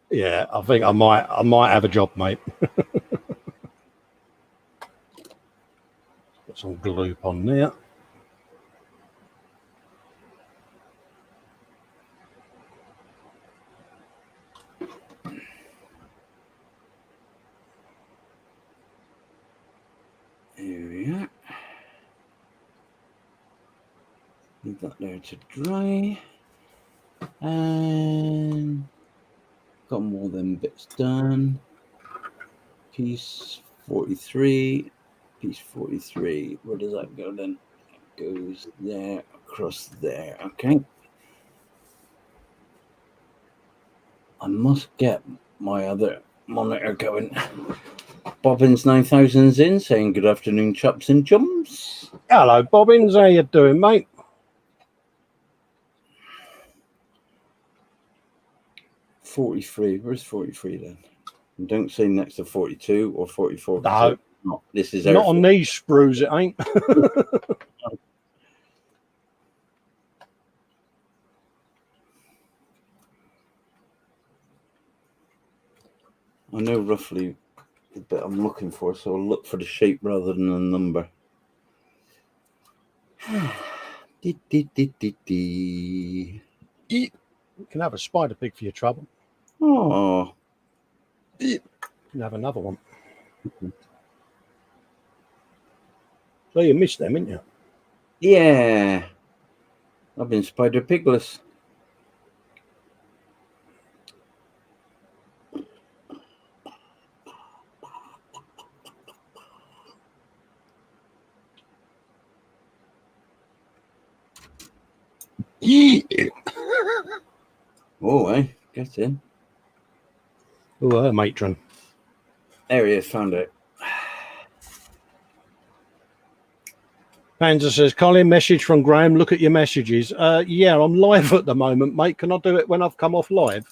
Yeah, I think I might have a job, mate. Got some gloop on there. Here we are. Leave that there to dry. And got more of them bits done. Piece 43. Piece 43. Where does that go then? It goes there, across there. Okay. I must get my other monitor going. Bobbins 9000's in, saying good afternoon, chaps and chums. Hello, Bobbins. How you doing, mate? Where's 43 then? And don't say next to 42 or 44. No, not. This is not on these sprues, it ain't. I know roughly the bit I'm looking for, so I'll look for the shape rather than the number. You can have a spider pig for your trouble. Oh, You can have another one. So you missed them, didn't you? yeah. I've been spider pigless. Oh, get in. Oh, her matron. There he is, found it. Panzer says, Colin, message from Graham. Look at your messages. Yeah, I'm live at the moment, mate. Can I do it when I've come off live?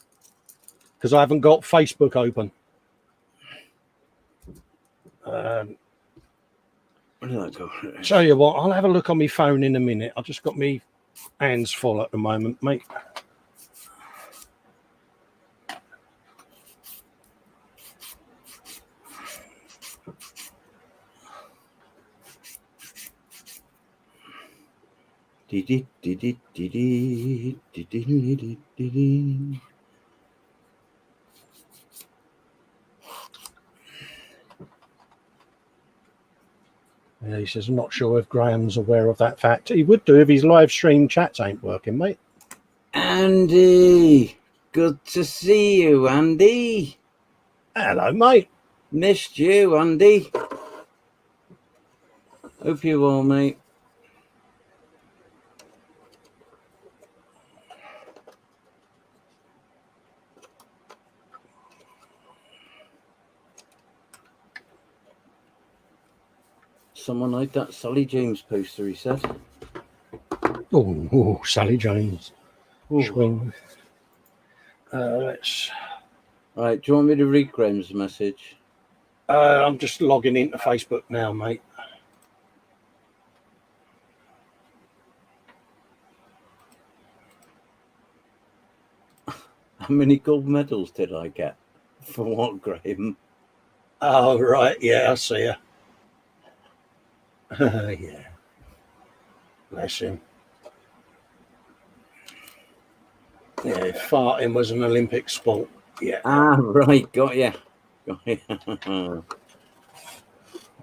Because I haven't got Facebook open. Where did that go? Tell you what, I'll have a look on my phone in a minute. I've just got me hands full at the moment, mate. Yeah, he says, I'm not sure if Graham's aware of that fact. He would do if his live stream chats ain't working, mate. Andy, good to see you, Andy. Hello, mate. Missed you, Andy. Hope you're well, mate. Someone like that Sally James poster, he said. Oh, Sally James. Ooh. Swing. Let's. Right, do you want me to read Graham's message? I'm just logging into Facebook now, mate. How many gold medals did I get? For what, Graham? Oh, right. Yeah, I see you. Yeah. Bless him. Yeah, farting was an Olympic sport. Yeah. Ah, right. Got ya.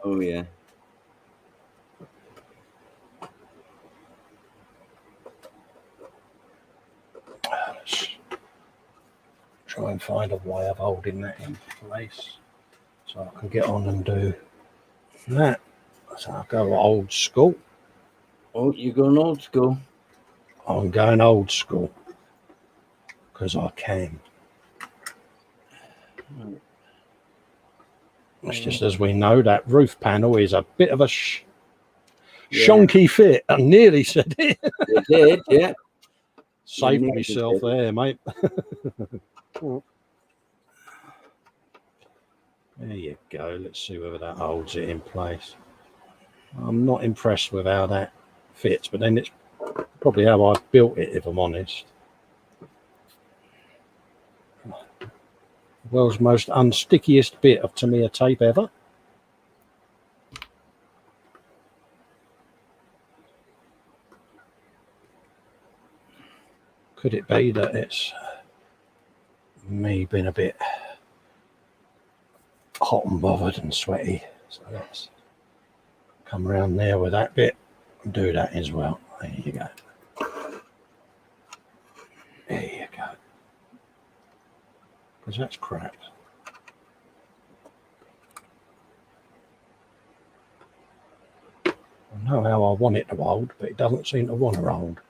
Oh, yeah. Let's try and find a way of holding that in place so I can get on and do that. So I'll go old school. Oh, you're going old school. I'm going old school because I can. It's just as we know that roof panel is a bit of a shonky fit. I nearly said it. You did, yeah. Saved myself there, mate. There you go. Let's see whether that holds it in place. I'm not impressed with how that fits, but then it's probably how I've built it, if I'm honest. World's most unstickiest bit of Tamiya tape ever. Could it be that it's me being a bit hot and bothered and sweaty? So let's come around there with that bit and do that as well. There you go. There you go. Because that's crap. I know how I want it to hold, but it doesn't seem to want to hold.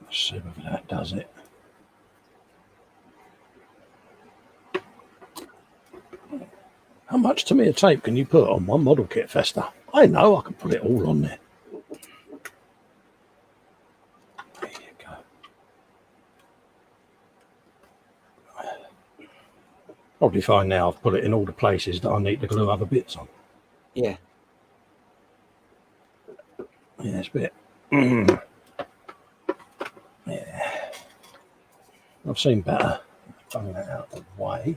Let's see whether that does it. How much Tamiya tape can you put on one model kit, Festa? I know I can put it all on there. There you go. Probably fine now. I've put it in all the places that I need to glue other bits on. Yeah. Yeah, it's a bit. Yeah. I've seen better. Bung that out of the way.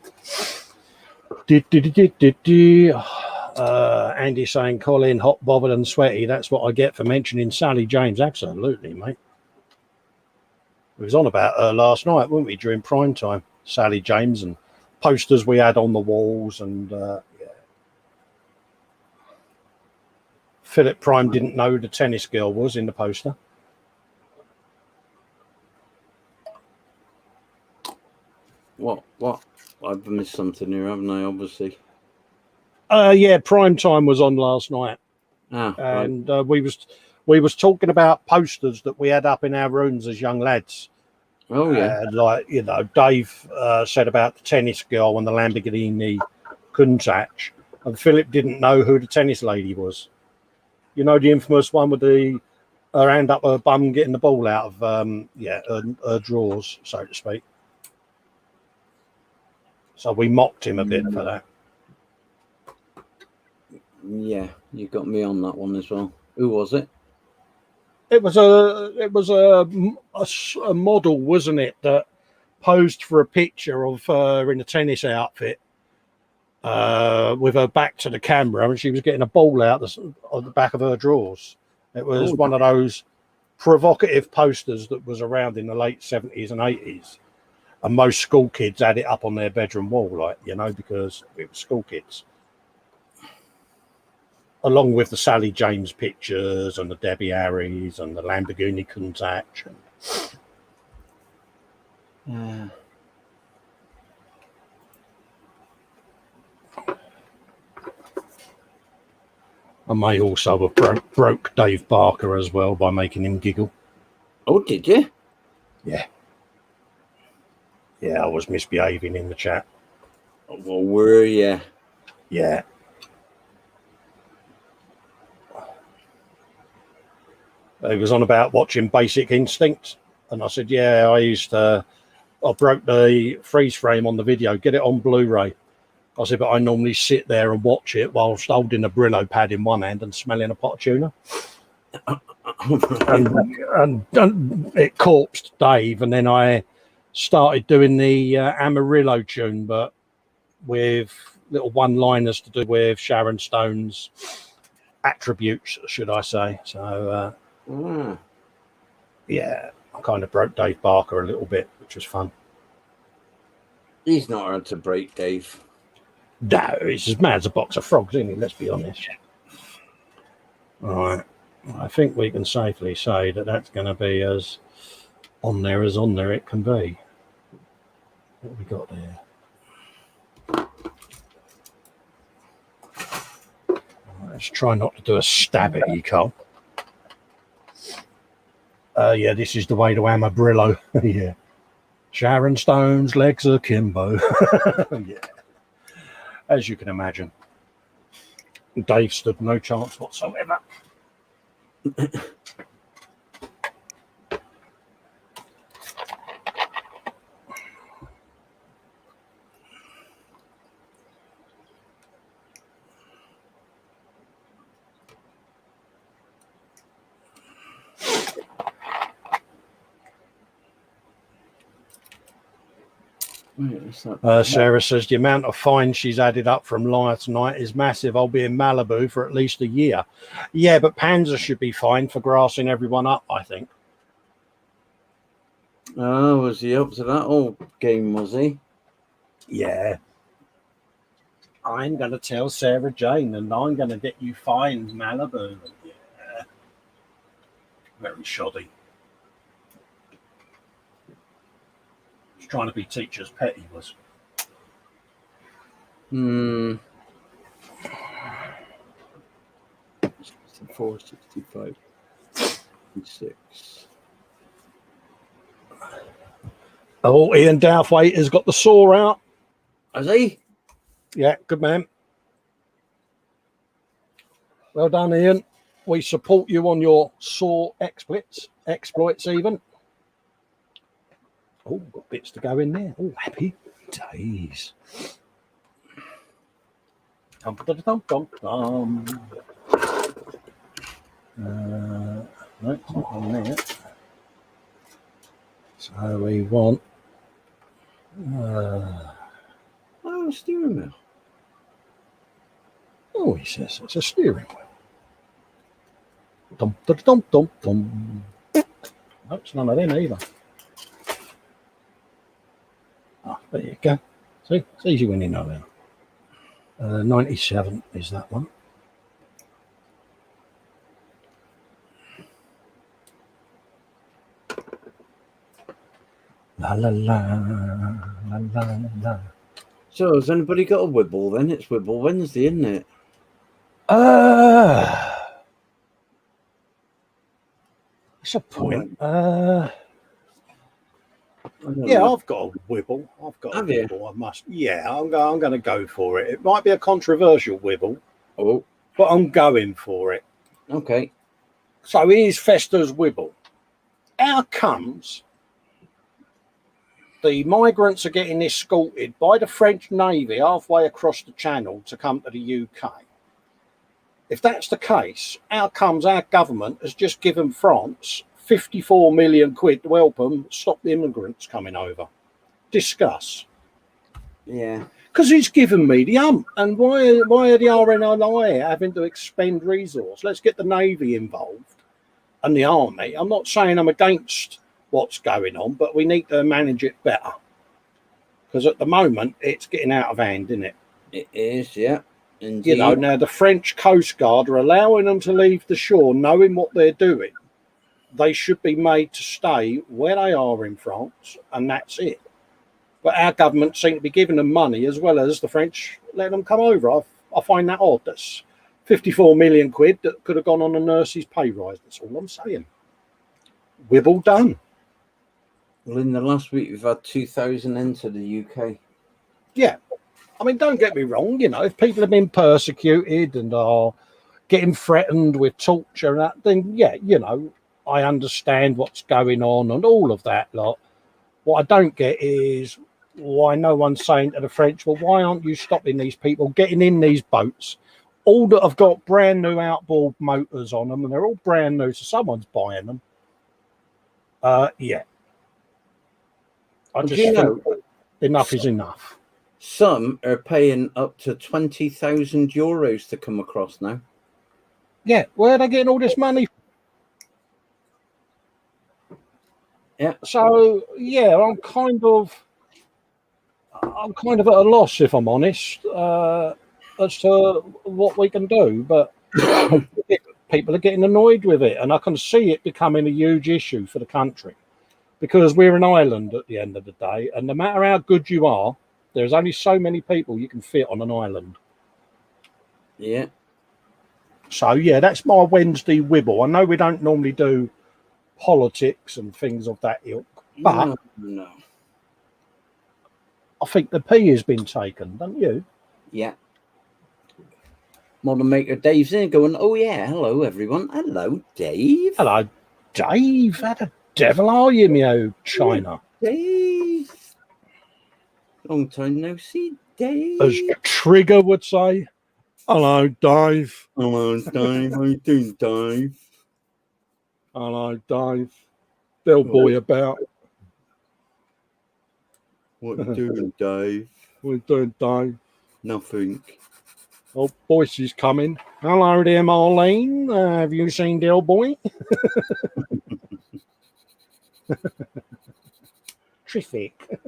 Andy saying, Colin, hot, bothered and sweaty. That's what I get for mentioning Sally James. Absolutely, mate. We was on about her last night, weren't we, during prime time? Sally James and posters we had on the walls. And yeah. Philip Prime didn't know who the tennis girl was in the poster. What? I've missed something here, haven't I, obviously? Yeah, prime time was on last night. And right. we was talking about posters that we had up in our rooms as young lads. Oh, yeah. Like, you know, Dave said about the tennis girl and the Lamborghini Countach. And Philip didn't know who the tennis lady was. You know, the infamous one with her hand up her bum getting the ball out of, her drawers, so to speak. So we mocked him a bit for that. Yeah, you got me on that one as well. Who was it? It was a model, wasn't it, that posed for a picture of her in a tennis outfit with her back to the camera, and she was getting a ball out of the back of her drawers. It was one of those provocative posters that was around in the late 70s and 80s. And most school kids had it up on their bedroom wall, like, you know, because we were school kids. Along with the Sally James pictures and the Debbie Harrys and the Lamborghini Countach. Yeah. I may also have broke Dave Barker as well by making him giggle. Oh, did you? Yeah. Yeah, I was misbehaving in the chat. Well, were you? Yeah. He was on about watching Basic Instinct. And I said, yeah, I broke the freeze frame on the video, get it on Blu-ray. I said, but I normally sit there and watch it whilst holding a Brillo pad in one hand and smelling a pot of tuna. and it corpsed Dave, and then I started doing the Amarillo tune, but with little one-liners to do with Sharon Stone's attributes, should I say. So, yeah, I kind of broke Dave Barker a little bit, which was fun. He's not hard to break, Dave. No, he's as mad as a box of frogs, isn't he? Let's be honest. All right. I think we can safely say that that's going to be as on there it can be. What have we got there? Let's try not to do a stab at you, Cole. Yeah, this is the way to Amarillo. Yeah. Sharon Stone's legs akimbo. Yeah. As you can imagine. Dave stood no chance whatsoever. Sarah says the amount of fines she's added up from last night is massive. I'll be in Malibu for at least a year. Yeah, but Panzer should be fined for grassing everyone up, I think. Oh, was he up to that old game, was he? Yeah. I'm going to tell Sarah Jane and I'm going to get you fined, Malibu. Yeah. Very shoddy. He's trying to be teacher's pet, he was. 64, 65, 66. Oh, Ian Douthwaite has got the saw out. Has he? Yeah, good man. Well done, Ian. We support you on your saw exploits even. Oh, got bits to go in there. Oh, happy days. Dum, dum, dum, dum, dum. No, it's not on there. So we want steering wheel. Oh, he says it's a steering wheel. Dum, dum, dum, dum, dum. No, it's none of them either. Ah, there you go. See, it's easy when you know that. 97 is that one. La la la la la la. So has anybody got a Wibble then? It's Wibble Wednesday, isn't it? That's a point. Yeah, I've got a Wibble. Have you? Wibble. I must. Yeah, I'm going to go for it. It might be a controversial Wibble. Oh, but I'm going for it. Okay. So here's Festa's Wibble. How comes the migrants are getting escorted by the French Navy halfway across the channel to come to the UK? If that's the case, how comes our government has just given France 54 million quid to help them stop the immigrants coming over? Discuss. Yeah. Because he's given me the and why are the RNLI having to expend resource? Let's get the Navy involved and the Army. I'm not saying I'm against what's going on, but we need to manage it better. Because at the moment, it's getting out of hand, isn't it? It is, yeah. Indeed. You know, now the French Coast Guard are allowing them to leave the shore, knowing what they're doing. They should be made to stay where they are in France, and that's it. But our government seem to be giving them money as well as the French letting them come over. I find that odd. That's 54 million quid that could have gone on a nurse's pay rise. That's all I'm saying. Wibble done. Well, in the last week, we've had 2,000 enter the UK. Yeah. I mean, don't get me wrong. You know, if people have been persecuted and are getting threatened with torture and that, then, yeah, you know, I understand what's going on and all of that lot. What I don't get is why no one's saying to the French, well, why aren't you stopping these people getting in these boats, all that have got brand new outboard motors on them, and they're all brand new, so someone's buying them. Yeah. I just think enough is enough. Some are paying up to 20,000 euros to come across now. Yeah, where are they getting all this money? Yeah. So yeah, I'm kind of at a loss, if I'm honest, as to what we can do. But people are getting annoyed with it, and I can see it becoming a huge issue for the country because we're an island at the end of the day, and no matter how good you are, there's only so many people you can fit on an island. Yeah. So yeah, that's my Wednesday Wibble. I know we don't normally do politics and things of that ilk. But no. I think the P has been taken, don't you? Yeah. Model Maker Dave's in going, oh yeah, hello everyone. Hello, Dave. Hello, Dave. How the devil are you, me old China? Dave. Long time no see, Dave. As Trigger would say. Hello, Dave. Hello, Dave. How you doing, Dave? Hello, Dave. Bill boy about. What you doing, Dave? What are you doing, Dave? Nothing. Oh, voice is coming. Hello there, Marlene. Have you seen Bill boy? Terrific.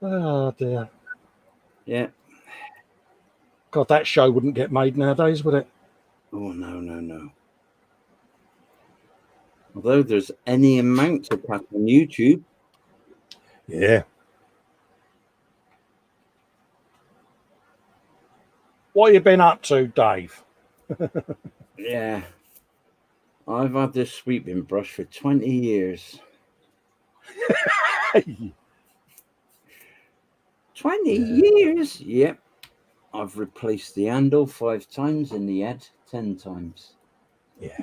Oh, dear. Yeah. God, that show wouldn't get made nowadays, would it? Oh, no. Although there's any amount of cat on YouTube. Yeah. What you been up to, Dave? Yeah. I've had this sweeping brush for 20 years. 20 years? Yep. I've replaced the handle 5 times and the head 10 times. Yeah.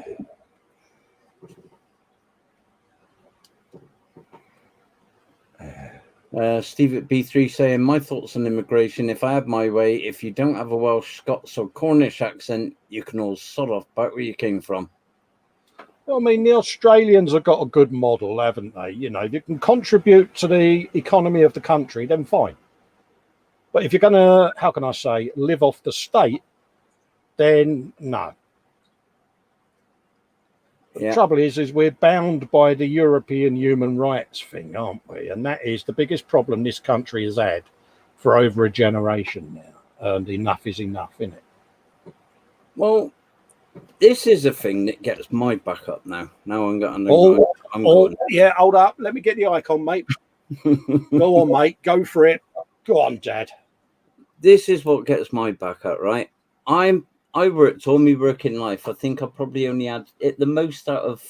Steve at B3 saying, my thoughts on immigration. If I had my way, if you don't have a Welsh, Scots or Cornish accent, you can all sod off back where you came from. Well, I mean, the Australians have got a good model, haven't they? You know, you can contribute to the economy of the country, then fine. But if you're going to, how can I say, live off the state, then no. The trouble is we're bound by the European human rights thing, aren't we? And that is the biggest problem this country has had for over a generation now. And enough is enough, isn't it? Well, this is a thing that gets my back up now. Now I'm going. Yeah, hold up. Let me get the icon, mate. Go on, mate. Go for it. Go on, Dad. This is what gets my back up, right? I worked all my working life. I think I probably only had it the most out of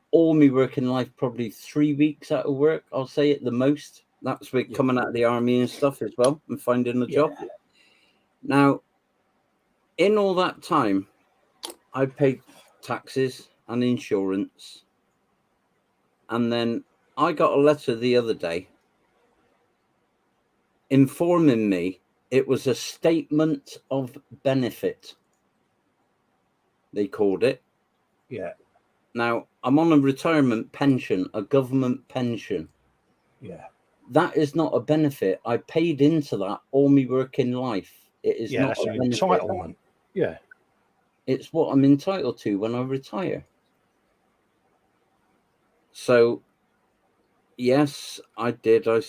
all my working life, probably 3 weeks out of work. I'll say it the most. That's with coming out of the army and stuff as well and finding a job. Now, in all that time, I paid taxes and insurance. And then I got a letter the other day informing me it was a statement of benefit, they called it. Yeah. Now, I'm on a retirement pension, a government pension. Yeah. That is not a benefit. I paid into that all my working life. It is not that's a an benefit. entitlement. Yeah. It's what I'm entitled to when I retire. So, yes, I did. I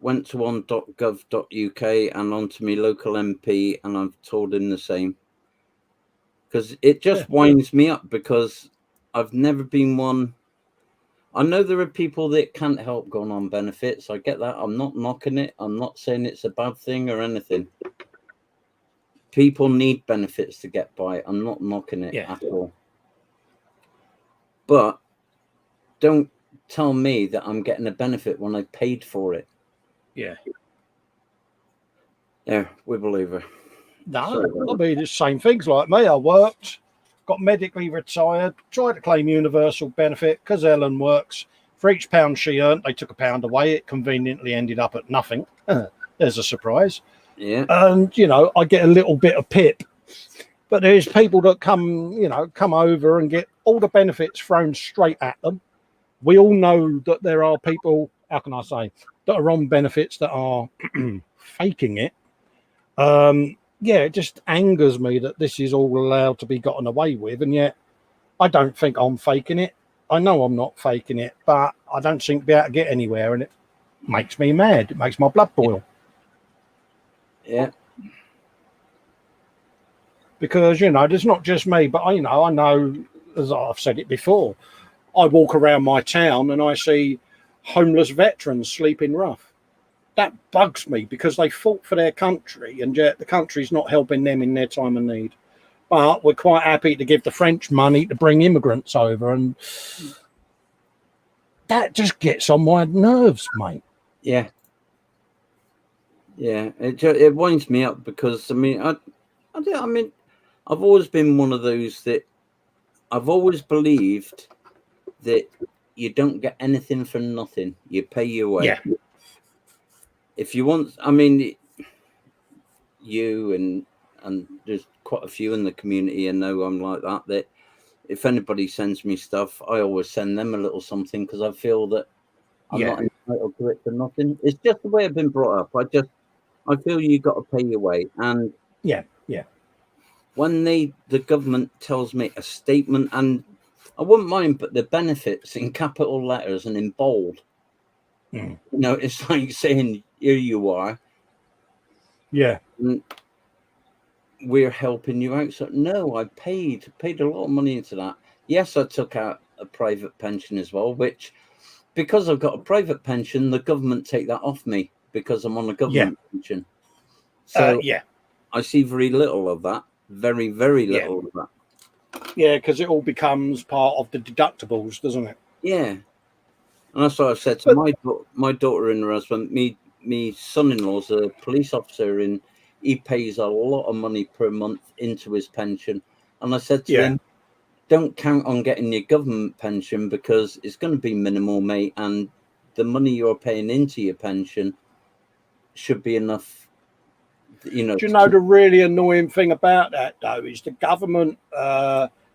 went to on.gov.uk and onto my local MP, and I've told him the same. Because it just winds me up, because I've never been one. I know there are people that can't help going on benefits. I get that. I'm not knocking it. I'm not saying it's a bad thing or anything. People need benefits to get by. I'm not knocking it at all. But don't tell me that I'm getting a benefit when I paid for it. Yeah. Yeah, we believe her. No, I mean, the same things like me. I worked, got medically retired, tried to claim universal benefit because Ellen works. For each pound she earned, they took £1 away. It conveniently ended up at nothing. There's a surprise. Yeah. And, you know, I get a little bit of pip. But there's people that come over and get all the benefits thrown straight at them. We all know that there are people, how can I say, that are on benefits that are faking it. It just angers me that this is all allowed to be gotten away with, and yet I don't think I'm faking it. I know I'm not faking it, but I don't seem to be able to get anywhere, and it makes me mad. It makes my blood boil. Yeah. Because, you know, there's not just me, but I know, as I've said it before, I walk around my town and I see homeless veterans sleeping rough. That bugs me because they fought for their country, and yet the country's not helping them in their time of need. but we're quite happy to give the French money to bring immigrants over, and that just gets on my nerves, mate. Yeah. Yeah, it winds me up because I mean, I've always been one of those that I've always believed that you don't get anything for nothing. You pay your way. Yeah. If you want, I mean, you and there's quite a few in the community, and know I'm like that. That if anybody sends me stuff, I always send them a little something because I feel that I'm not entitled to it for nothing. It's just the way I've been brought up. I feel you got to pay your way, and yeah. When the government tells me a statement, and I wouldn't mind, but the benefits in capital letters and in bold, you know, it's like saying, "Here you are." Yeah. We're helping you out. So no, I paid a lot of money into that. Yes, I took out a private pension as well, which because I've got a private pension, the government take that off me because I'm on a government pension. So I see very little of that. Very, very little of that. Yeah, because it all becomes part of the deductibles, doesn't it? Yeah. And that's what I've said to my daughter and her husband. Me son-in-law's a police officer, and he pays a lot of money per month into his pension. And I said to him, don't count on getting your government pension because it's going to be minimal, mate. And the money you're paying into your pension should be enough, you know. Do you know the really annoying thing about that, though, is the government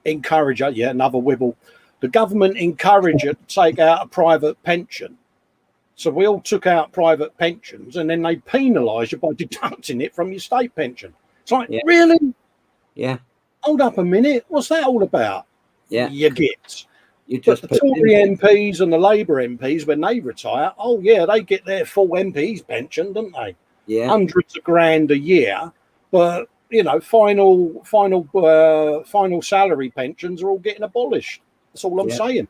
encourage, another wibble, the government encourage you to take out a private pension. So we all took out private pensions, and then they penalise you by deducting it from your state pension. It's like, really? Yeah. Hold up a minute. What's that all about? Yeah. You get. But the Tory MPs and the Labour MPs, when they retire, they get their full MP's pension, don't they? Yeah. Hundreds of grand a year. But, you know, final salary pensions are all getting abolished. That's all I'm saying.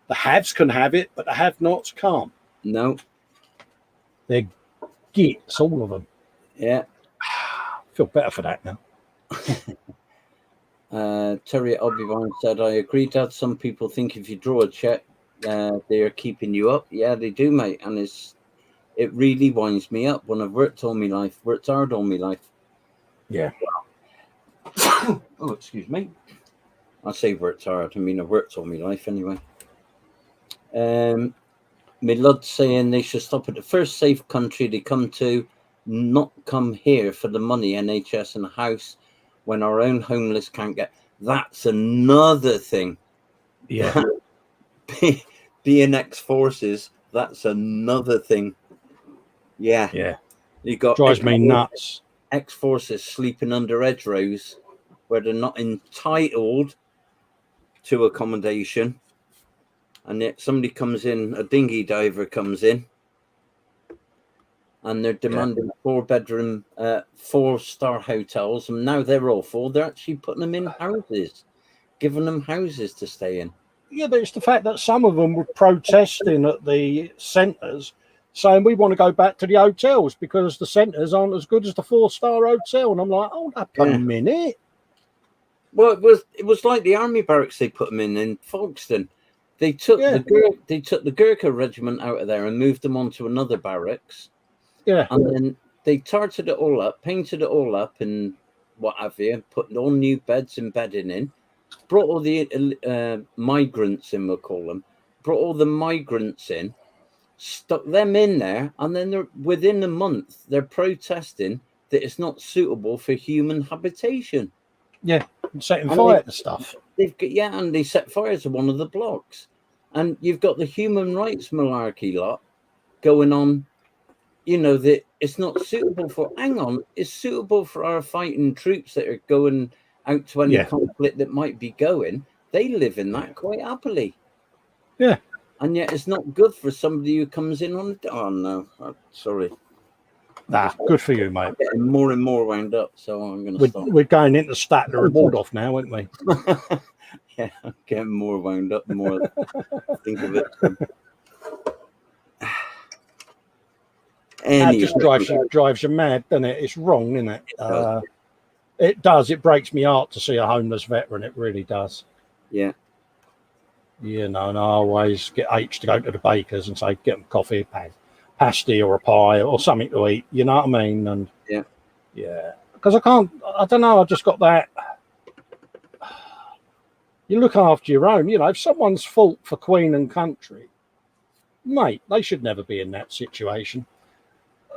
The haves can have it, but the have-nots can't. No. They're gits, all of them. Yeah. Feel better for that now. Terry at Obi-Wan said, I agree, Dad. Some people think if you draw a check, they're keeping you up. Yeah, they do, mate. And it really winds me up when I've worked all my life, worked hard all my life. Yeah. Oh, excuse me. I say worked hard. I mean, I've worked all my life anyway. My lad saying they should stop at the first safe country they come to, not come here for the money, NHS and a house, when our own homeless can't get. That's another thing. Yeah. Being ex-forces, that's another thing. Yeah. Yeah. You got drives me nuts. Ex-forces sleeping under hedgerows where they're not entitled to accommodation. And yet somebody comes in, a dinghy diver comes in, and they're demanding 4-bedroom, 4-star hotels. And now they're all full. They're actually putting them in houses, giving them houses to stay in. Yeah, but it's the fact that some of them were protesting at the centres, saying we want to go back to the hotels because the centres aren't as good as the 4-star hotel. And I'm like, hold up a minute. Well, it was like the army barracks they put them in Folkestone. They took the Gurkha regiment out of there and moved them onto another barracks. Yeah. And then they tarted it all up, painted it all up and what have you, put all new beds and bedding in, brought all the migrants in, we'll call them, brought all the migrants in, stuck them in there, and then within a month, they're protesting that it's not suitable for human habitation. Yeah, setting fire to stuff. And they set fire to one of the blocks. And you've got the human rights malarkey lot going on, you know, that it's not suitable for, hang on, it's suitable for our fighting troops that are going out to any conflict that might be going. They live in that quite happily. Yeah. And yet it's not good for somebody who comes in on it. Oh, no, sorry. Nah, good for you, mate. I'm getting more and more wound up, so I'm going to stop. We're going into stack the reward off now, aren't we? Yeah, I'm getting more wound up, more think of it. That just drives you mad, doesn't it? It's wrong, isn't it? It does. It breaks me heart to see a homeless veteran. It really does. Yeah. You know, and I always get H to go to the baker's and say, get them coffee, pasty or a pie or something to eat. You know what I mean? And yeah, because I don't know. I just got that. You look after your own. You know, if someone's fought for Queen and country, mate, they should never be in that situation.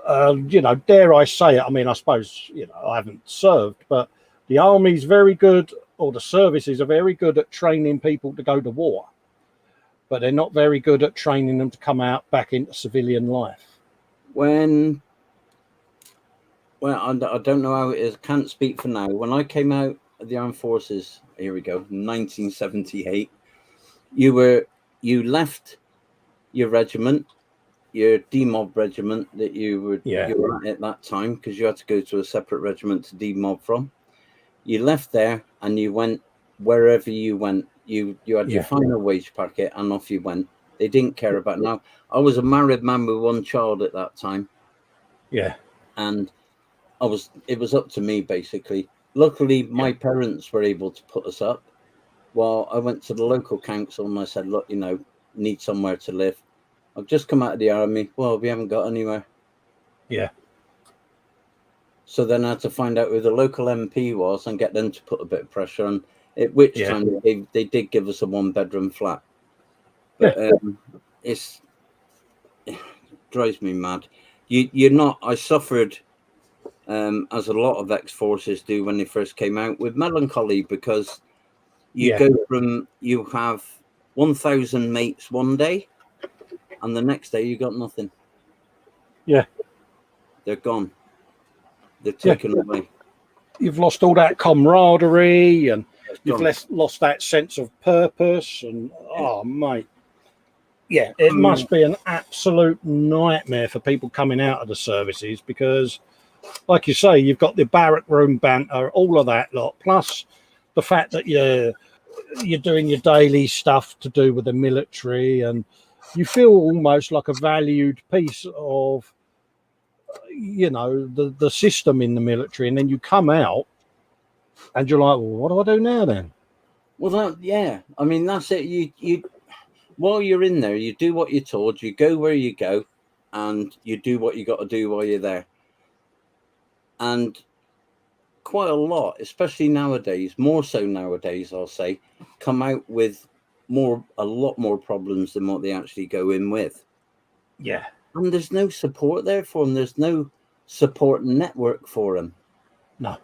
You know, dare I say it? I mean, I suppose, you know, I haven't served, but the army's very good, or the services are very good at training people to go to war, but they're not very good at training them to come out back into civilian life. Well, I don't know how it is. Can't speak for now. When I came out of the armed forces, here we go, 1978, you left your regiment, your demob regiment that you were at that time, because you had to go to a separate regiment to demob from. You left there and you went wherever you went. You had your final wage packet and off you went. They didn't care about it. Now, I was a married man with one child at that time. Yeah. And it was up to me, basically. Luckily, my parents were able to put us up. Well, I went to the local council and I said, look, you know, need somewhere to live. I've just come out of the army. Well, we haven't got anywhere. Yeah. So then I had to find out who the local MP was and get them to put a bit of pressure on. At which time they did give us a 1-bedroom flat. But it drives me mad. You're not. I suffered, as a lot of ex-forces do when they first came out, with melancholy, because you go from, you have 1,000 mates one day, and the next day you got nothing. Yeah. They're gone. They're taken away. You've lost all that camaraderie, and you've lost that sense of purpose. And oh, mate, it must be an absolute nightmare for people coming out of the services, because, like you say, you've got the barrack room banter, all of that lot, plus the fact that you're doing your daily stuff to do with the military, and you feel almost like a valued piece of, you know, the system in the military, and then you come out and you're like, well, what do I do now then? Well, I mean, that's it. You while you're in there, you do what you're told, you go where you go, and you do what you got to do while you're there. And quite a lot, especially nowadays, more so nowadays, I'll say, come out with a lot more problems than what they actually go in with. Yeah. And there's no support there for them. There's no support network for them. No.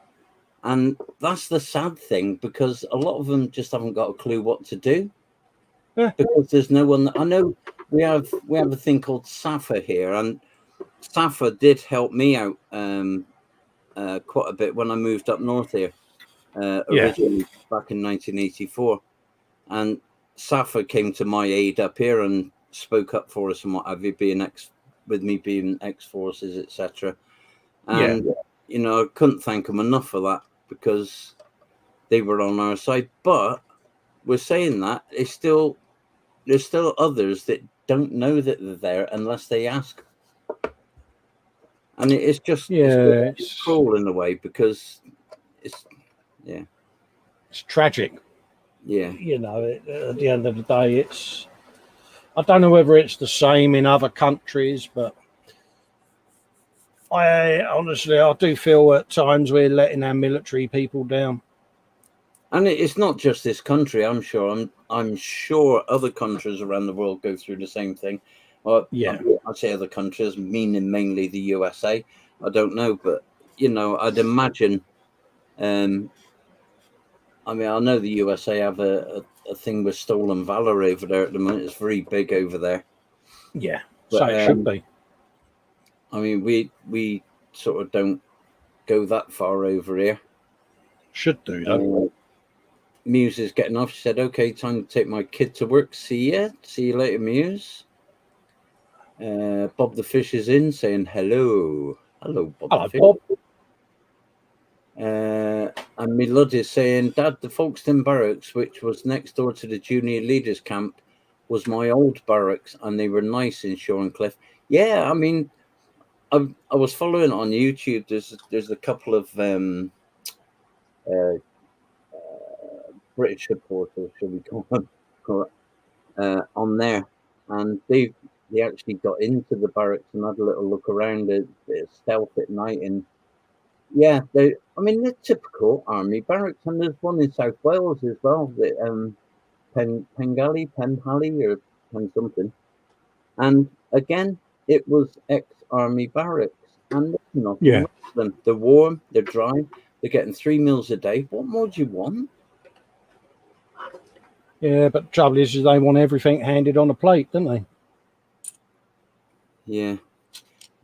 And that's the sad thing, because a lot of them just haven't got a clue what to do. Yeah. Because there's no one. I know we have a thing called SAFA here, and SAFA did help me out quite a bit when I moved up north here, originally back in 1984. And SAFA came to my aid up here and spoke up for us and what have you, with me being ex-forces, etc. And you know, I couldn't thank them enough for that, because they were on our side. But we're saying that there's still others that don't know that they're there unless they ask. And it's just it's cruel in a way, because it's tragic. Yeah, you know, at the end of the day, I don't know whether it's the same in other countries, but I do feel at times we're letting our military people down. And it's not just this country. I'm sure other countries around the world go through the same thing. Well, I say other countries, meaning mainly the USA. I don't know, but you know, I'd imagine. I mean, I know the USA have a thing with stolen valor over there at the moment. It's very big over there. Yeah, but, so it should be. I mean, we sort of don't go that far over here. Should do, though. Muse is getting off. She said, okay, time to take my kid to work. See you later, Muse. Bob the Fish is in, saying hello. Hello, Bob the Fish. Bob. And Milud is saying, Dad, the Folkestone Barracks, which was next door to the junior leaders camp, was my old barracks, and they were nice in Shorncliffe. Yeah, I mean, I was following it on YouTube. There's a couple of uh, British supporters, shall we call them, on there, and they actually got into the barracks and had a little look around at stealth at night, and yeah, they're typical army barracks, and there's one in South Wales as well, that Penhalley, or Pen something, and again it was ex-army barracks, and there's nothing wrong with them. They're warm, they're dry, they're getting 3 meals a day. What more do you want? Yeah, but the trouble is they want everything handed on a plate, don't they? Yeah,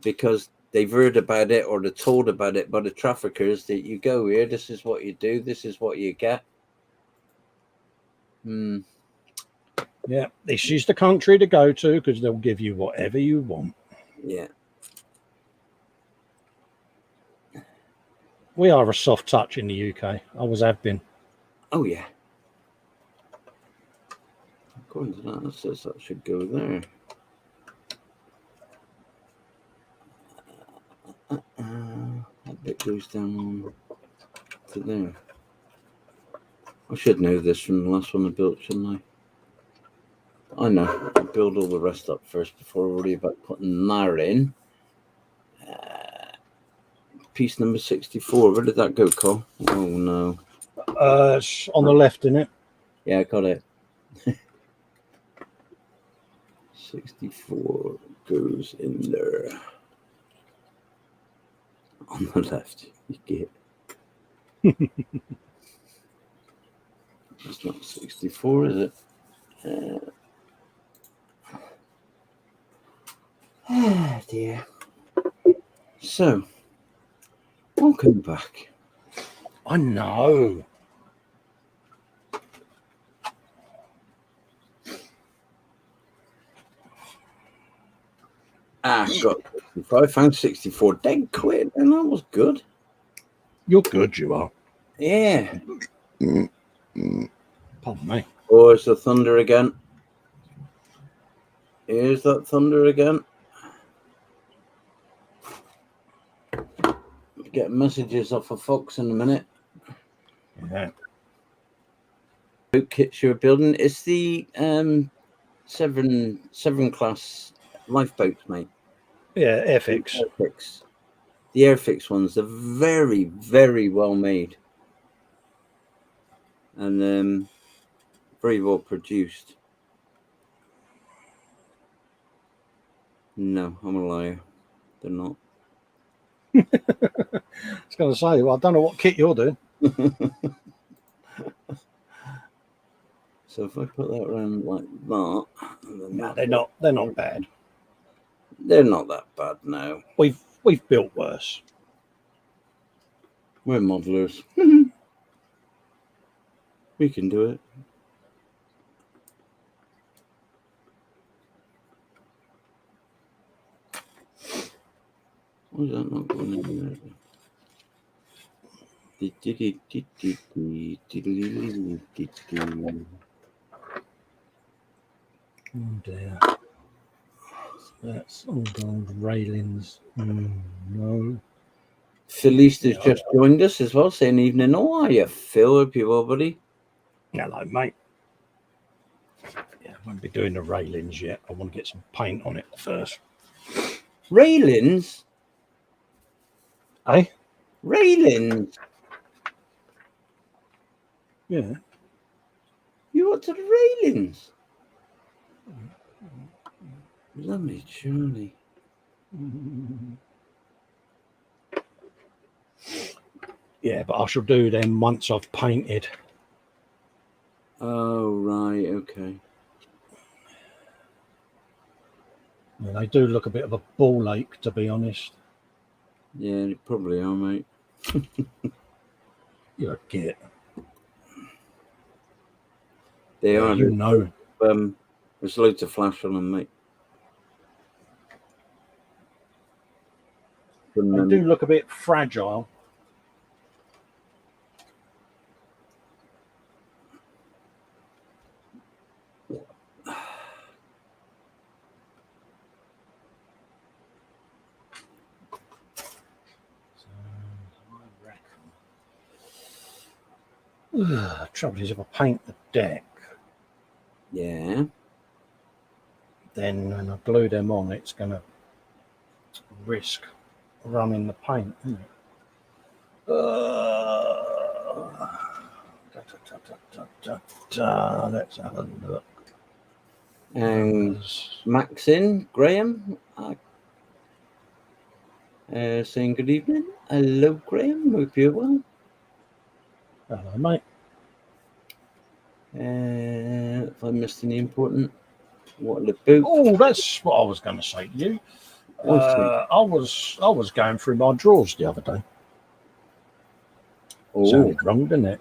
because they've heard about it or they're told about it by the traffickers that you go here, this is what you do, this is what you get. Yeah, this is the country to go to because they'll give you whatever you want. Yeah. We are a soft touch in the UK. Always have been. Oh, yeah. According to that, it says that should go there. That bit goes down to there. I should know this from the last one I built, shouldn't I? I know. I'll build all the rest up first before I worry about putting that in. Piece number 64. Where did that go, Cole? Oh, no. It's on the left, isn't it? Yeah, I got it. 64 goes in there. On the left, you get. That's not 64, is it? Oh, dear. So, welcome back. I know. Got 65. Found 64. Dead quick, and that was good. You're good, you are. Yeah. Pardon me. Oh, it's the thunder again. Here's that thunder again. Get messages off of Fox in a minute. Yeah. Boat kits you're building. It's the Severn class lifeboats, mate. Yeah, Airfix. Airfix. The Airfix ones are very, very well made. And very well produced. No, I'm a liar. They're not. I was going to say, well, I don't know what kit you're doing. So if I put that around like that, No, they're not bad. They're not that bad now. We've built worse. We're modelers. We can do it. Why is that not going in there? Oh dear. That's all gold railings. No. Felice has just joined us as well, saying evening. Oh, are you, Phil? Hope you well, buddy. Hello, mate. Yeah, I won't be doing the railings yet. I want to get some paint on it first. Railings? Eh? Railings? Yeah. You want to the railings? Lovely, Charlie. Yeah, but I shall do them once I've painted. Oh, right, okay. Yeah, they do look a bit of a ball ache, to be honest. Yeah, they probably are, mate. You're a git. They are. You know. There's loads of flash on them, mate. They do look a bit fragile. Trouble is, if I paint the deck, Yeah. then when I glue them on, it's going to risk running the paint, isn't it? Let's have a look. And Maxine, Graham, saying good evening. Hello, Graham. Hope you're well. Hello, mate. If I missed any important, what about? Oh, that's what I was going to say to you. I was going through my drawers the other day. Oh, Sounded wrong, didn't it?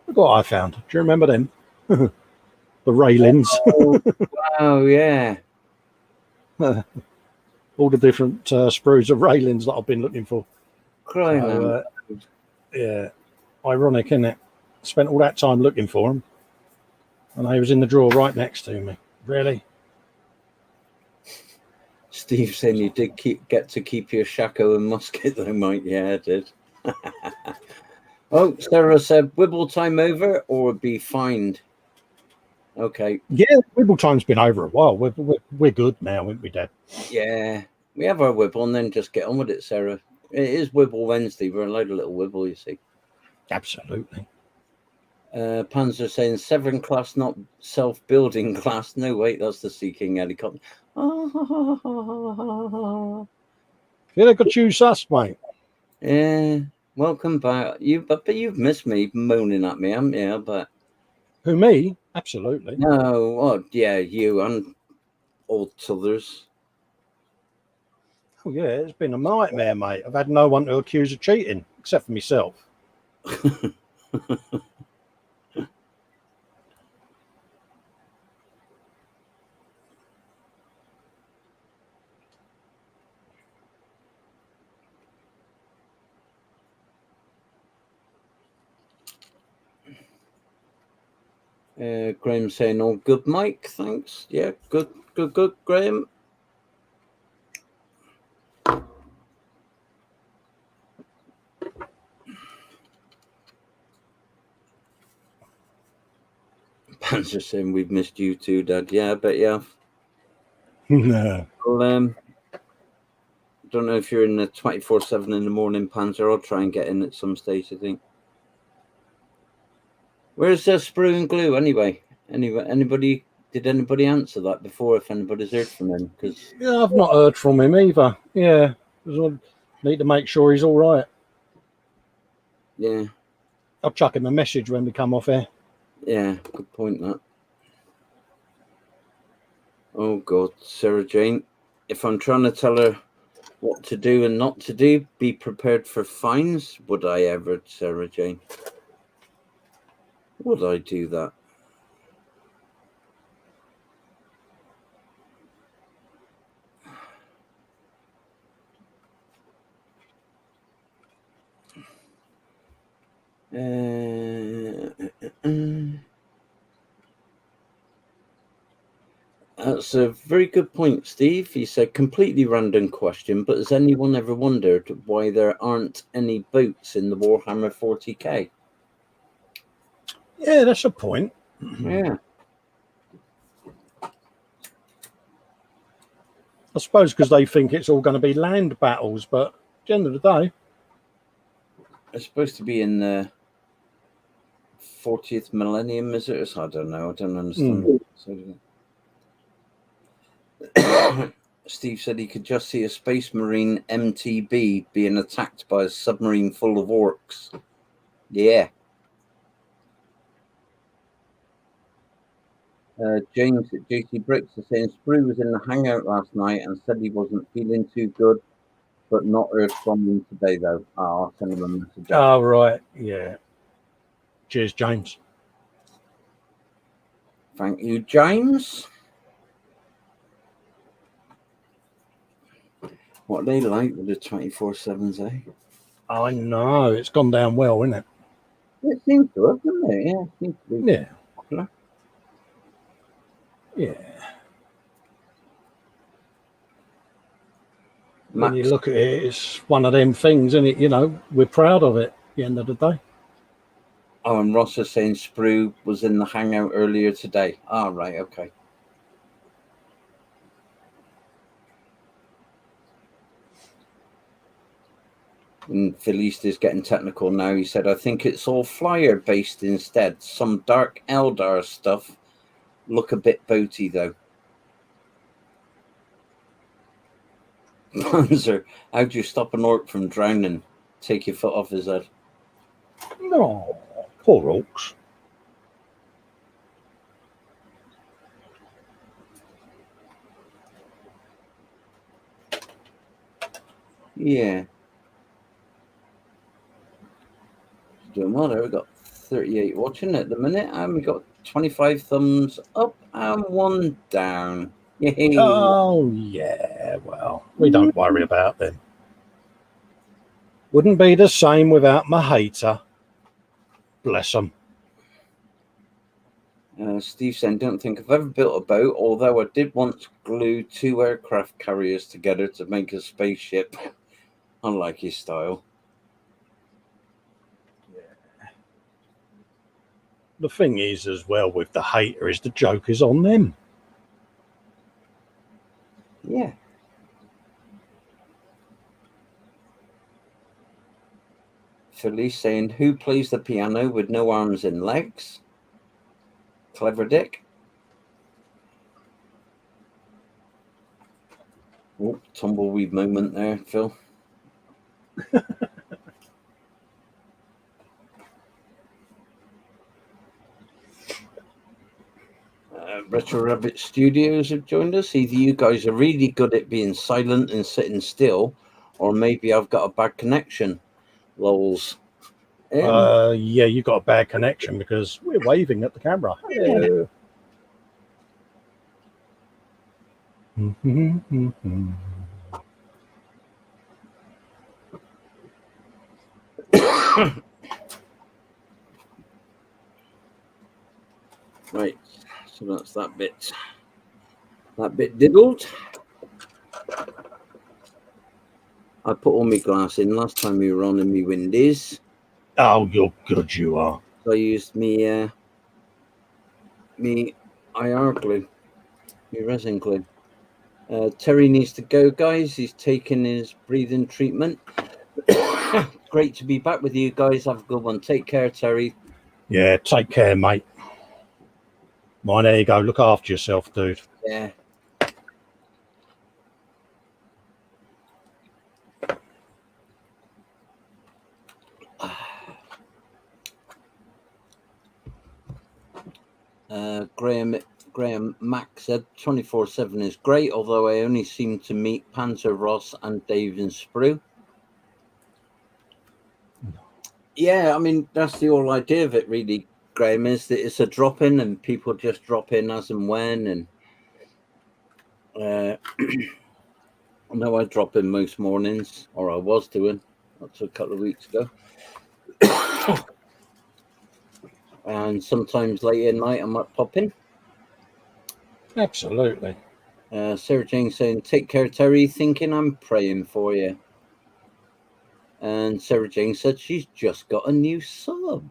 Look what I found. Do you remember them? The railings. wow, yeah. All the different sprues of railings that I've been looking for. Crying So, out. yeah, ironic, isn't it? Spent all that time looking for them, and they was in the drawer right next to me. Really? Steve saying you did get to keep your shako and musket though, Mike. Yeah, I did. Oh, Sarah said, "Wibble time over or be fined?" Okay. Yeah, Wibble time's been over a while. We're good now, aren't we, Dad? Yeah, we have our Wibble and then just get on with it, Sarah. It is Wibble Wednesday. We're allowed a little Wibble, you see. Absolutely. Panzer saying Severn class, not self-building class. No, wait, that's the Sea King helicopter. Yeah, they could choose us, mate. Yeah, welcome back. But you've missed me moaning at me, haven't you? But Who, me? Absolutely. no, oh yeah, you and all others. Oh, yeah, it's been a nightmare, mate. I've had no one to accuse of cheating, except for myself. Graham saying, all good, Mike. Thanks. Yeah, good, Graham. Panzer saying, we've missed you too, Dad. Yeah, I bet you have. No. Well, don't know if you're in the 24/7 in the morning, Panzer. I'll try and get in at some stage, I think. Where's the sprue and glue anyway? Anybody? Did anybody answer that before? If anybody's heard from him, because Yeah, I've not heard from him either. Yeah, I need to make sure he's all right. yeah, I'll chuck him a message when we come off air. yeah, good point. That. Oh God, Sarah Jane. If I'm trying to tell her what to do and not to do, be prepared for fines. Would I ever, Sarah Jane? Would I do that? That's a very good point, Steve. He said, completely random question, but has anyone ever wondered why there aren't any boats in the Warhammer 40k? Yeah, that's a point. Yeah. I suppose because they think it's all going to be land battles, but at the end of the day, It's supposed to be in the 40th millennium, is it? I don't know. I don't understand. Steve said he could just see a Space Marine MTB being attacked by a submarine full of orcs. Yeah. James at JC Bricks is saying Sprue was in the hangout last night and said he wasn't feeling too good, but not heard from him today, though. I'll send him a message. Oh, right. Yeah. Cheers, James. Thank you, James. What are they like with the 24/7s, eh? I know. It's gone down well, isn't it? It seems to have, doesn't it? Yeah, it seems to be popular. Yeah. Max, when you look at it, it's one of them things, isn't it? You know, we're proud of it at the end of the day. Oh, and Ross is saying Sprue was in the hangout earlier today. Ah, right, okay. And Phil East is getting technical now. He said, I think it's all flyer based instead. Some dark Eldar stuff look a bit boaty though. Panzer, how do you stop an orc from drowning? Take your foot off his head. No, poor orcs. Yeah. Doing well there. We've got 38 watching at the minute, and we got 25 thumbs up and 1 down. Yay. Oh, yeah, well, we don't worry about them. Wouldn't be the same without my hater. Bless them. Steve saying, don't think I've ever built a boat, although I did once glue 2 aircraft carriers together to make a spaceship. I like his style. Yeah. The thing is, as well, with the hater, is the joke is on them. Yeah. Felice saying, who plays the piano with no arms and legs? Clever Dick. Oh, tumbleweed moment there, Phil. Retro Rabbit Studios have joined us. Either you guys are really good at being silent and sitting still, or maybe I've got a bad connection. Lols. Yeah, you got a bad connection because we're waving at the camera. Hello. Right, so that's that bit. That bit diddled. I put all my glass in last time we were on in my windies. Oh, you're good, you are. So I used me IR glue, my resin glue. Terry needs to go, guys. He's taking his breathing treatment. Great to be back with you guys. Have a good one. Take care, Terry. Yeah, take care, mate. Mine, there you go. Look after yourself, dude. Yeah. Graham Mack said 24/7 is great, although I only seem to meet Panzer, Ross, and Dave and Sprue. Yeah, I mean, that's the whole idea of it, really, Graham, is that it's a drop in and people just drop in as and when. And I know I drop in most mornings, or I was doing. That's a couple of weeks ago. And sometimes late at night I might pop in. Absolutely. Sarah Jane saying, take care, Terry, thinking I'm praying for you. And Sarah Jane said she's just got a new sub.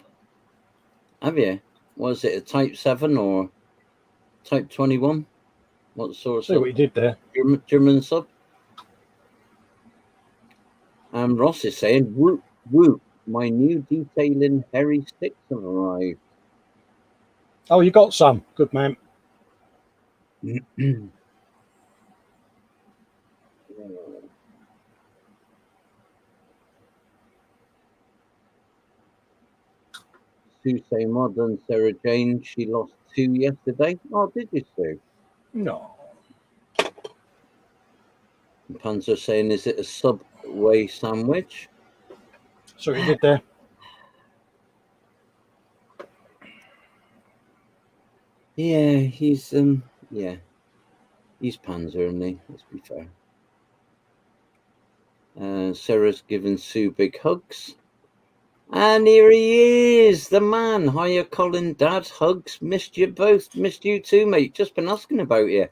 Have you? Was it a Type 7 or Type 21? What sort of See sub? what you did there. German sub. And Ross is saying, whoop, whoop, my new detailing hairy sticks have arrived. Oh, you got some. Good, man. Sue saying, well done, Sarah Jane. She lost 2 yesterday. Oh, did you, Sue? No. And Panzer saying, is it a Subway sandwich? See what you did there. Yeah, he's he's Panzer, isn't he? Let's be fair. Sarah's giving Sue big hugs. And here he is, the man. Hiya, Colin, Dad. Hugs. Missed you both. Missed you too, mate. Just been asking about you.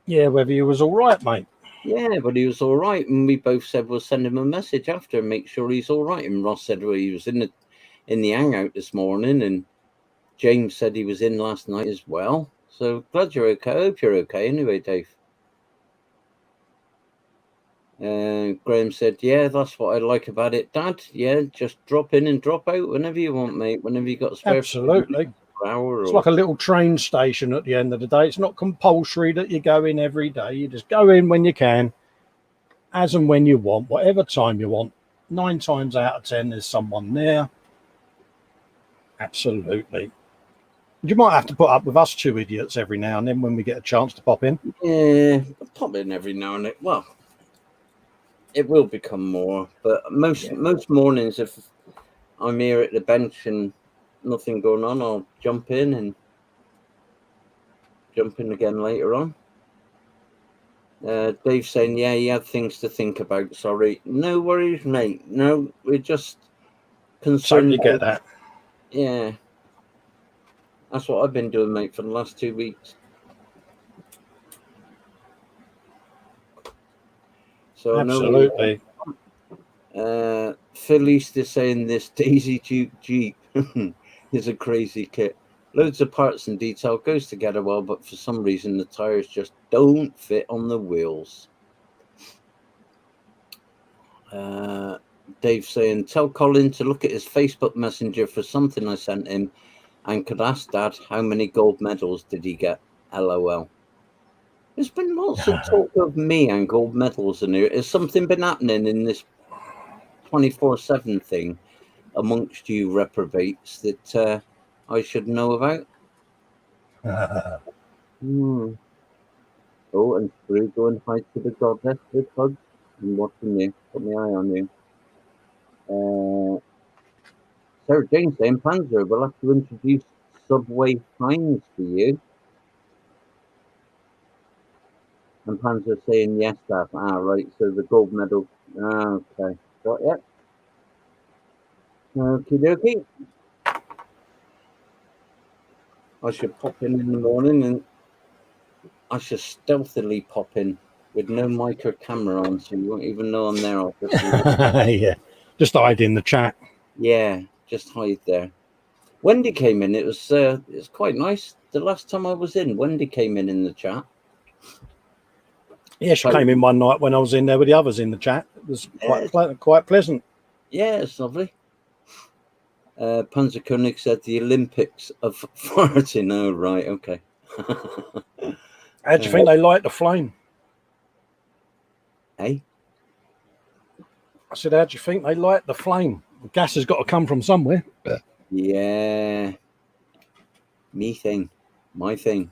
Yeah, whether you was all right, mate. Yeah, but he was all right. And we both said we'll send him a message after and make sure he's all right. And Ross said, well, he was in in the hangout this morning, and James said he was in last night as well. So glad you're okay. I hope you're okay anyway, Dave. Graham said, yeah, that's what I like about it, Dad. Yeah, just drop in and drop out whenever you want, mate. Whenever you got spare. Absolutely. Hour it's or... like a little train station at the end of the day. It's not compulsory that you go in every day. You just go in when you can, as and when you want, whatever time you want. 9 times out of 10, there's someone there. Absolutely. You might have to put up with us 2 idiots every now and then when we get a chance to pop in. Yeah, pop in every now and then. Well, it will become more, but most mornings, if I'm here at the bench and nothing going on, I'll jump in and jump in again later on. Dave saying, yeah, he had things to think about. Sorry. No worries, mate. No, we're just concerned. Totally get that. Yeah. That's what I've been doing, mate, for the last 2 weeks. So absolutely. Phil East is saying this Daisy Duke Jeep is a crazy kit. Loads of parts and detail, goes together well, but for some reason the tires just don't fit on the wheels. Dave saying, tell Colin to look at his Facebook Messenger for something I sent him and could ask Dad how many gold medals did he get. LOL. There's been lots of talk of me and gold medals in here. Has something been happening in this 24/7 thing amongst you reprobates that I should know about? Oh, and Sprue, go and hide to the goddess with hugs. I'm watching you. Put my eye on you. Sarah Jane saying, Panzer, we'll have to introduce Subway Times for you. And Panzer saying, yes, Dad. Ah, right. So the gold medal. Ah, okay. Got it. Okie dokie. I should pop in the morning and I should stealthily pop in with no mic or camera on, so you won't even know I'm there. I'll just yeah, just hide in the chat. Yeah, just hide there. Wendy came in. It was quite nice. The last time I was in, Wendy came in the chat. Yeah, she came in one night when I was in there with the others in the chat. It was quite pleasant. Yeah, it's lovely. Panzer Koenig said the Olympics of farting. Oh, right, okay. How do you think they light the flame? Hey? I said, how do you think they light the flame? The gas has got to come from somewhere. Yeah. Me thing. My thing.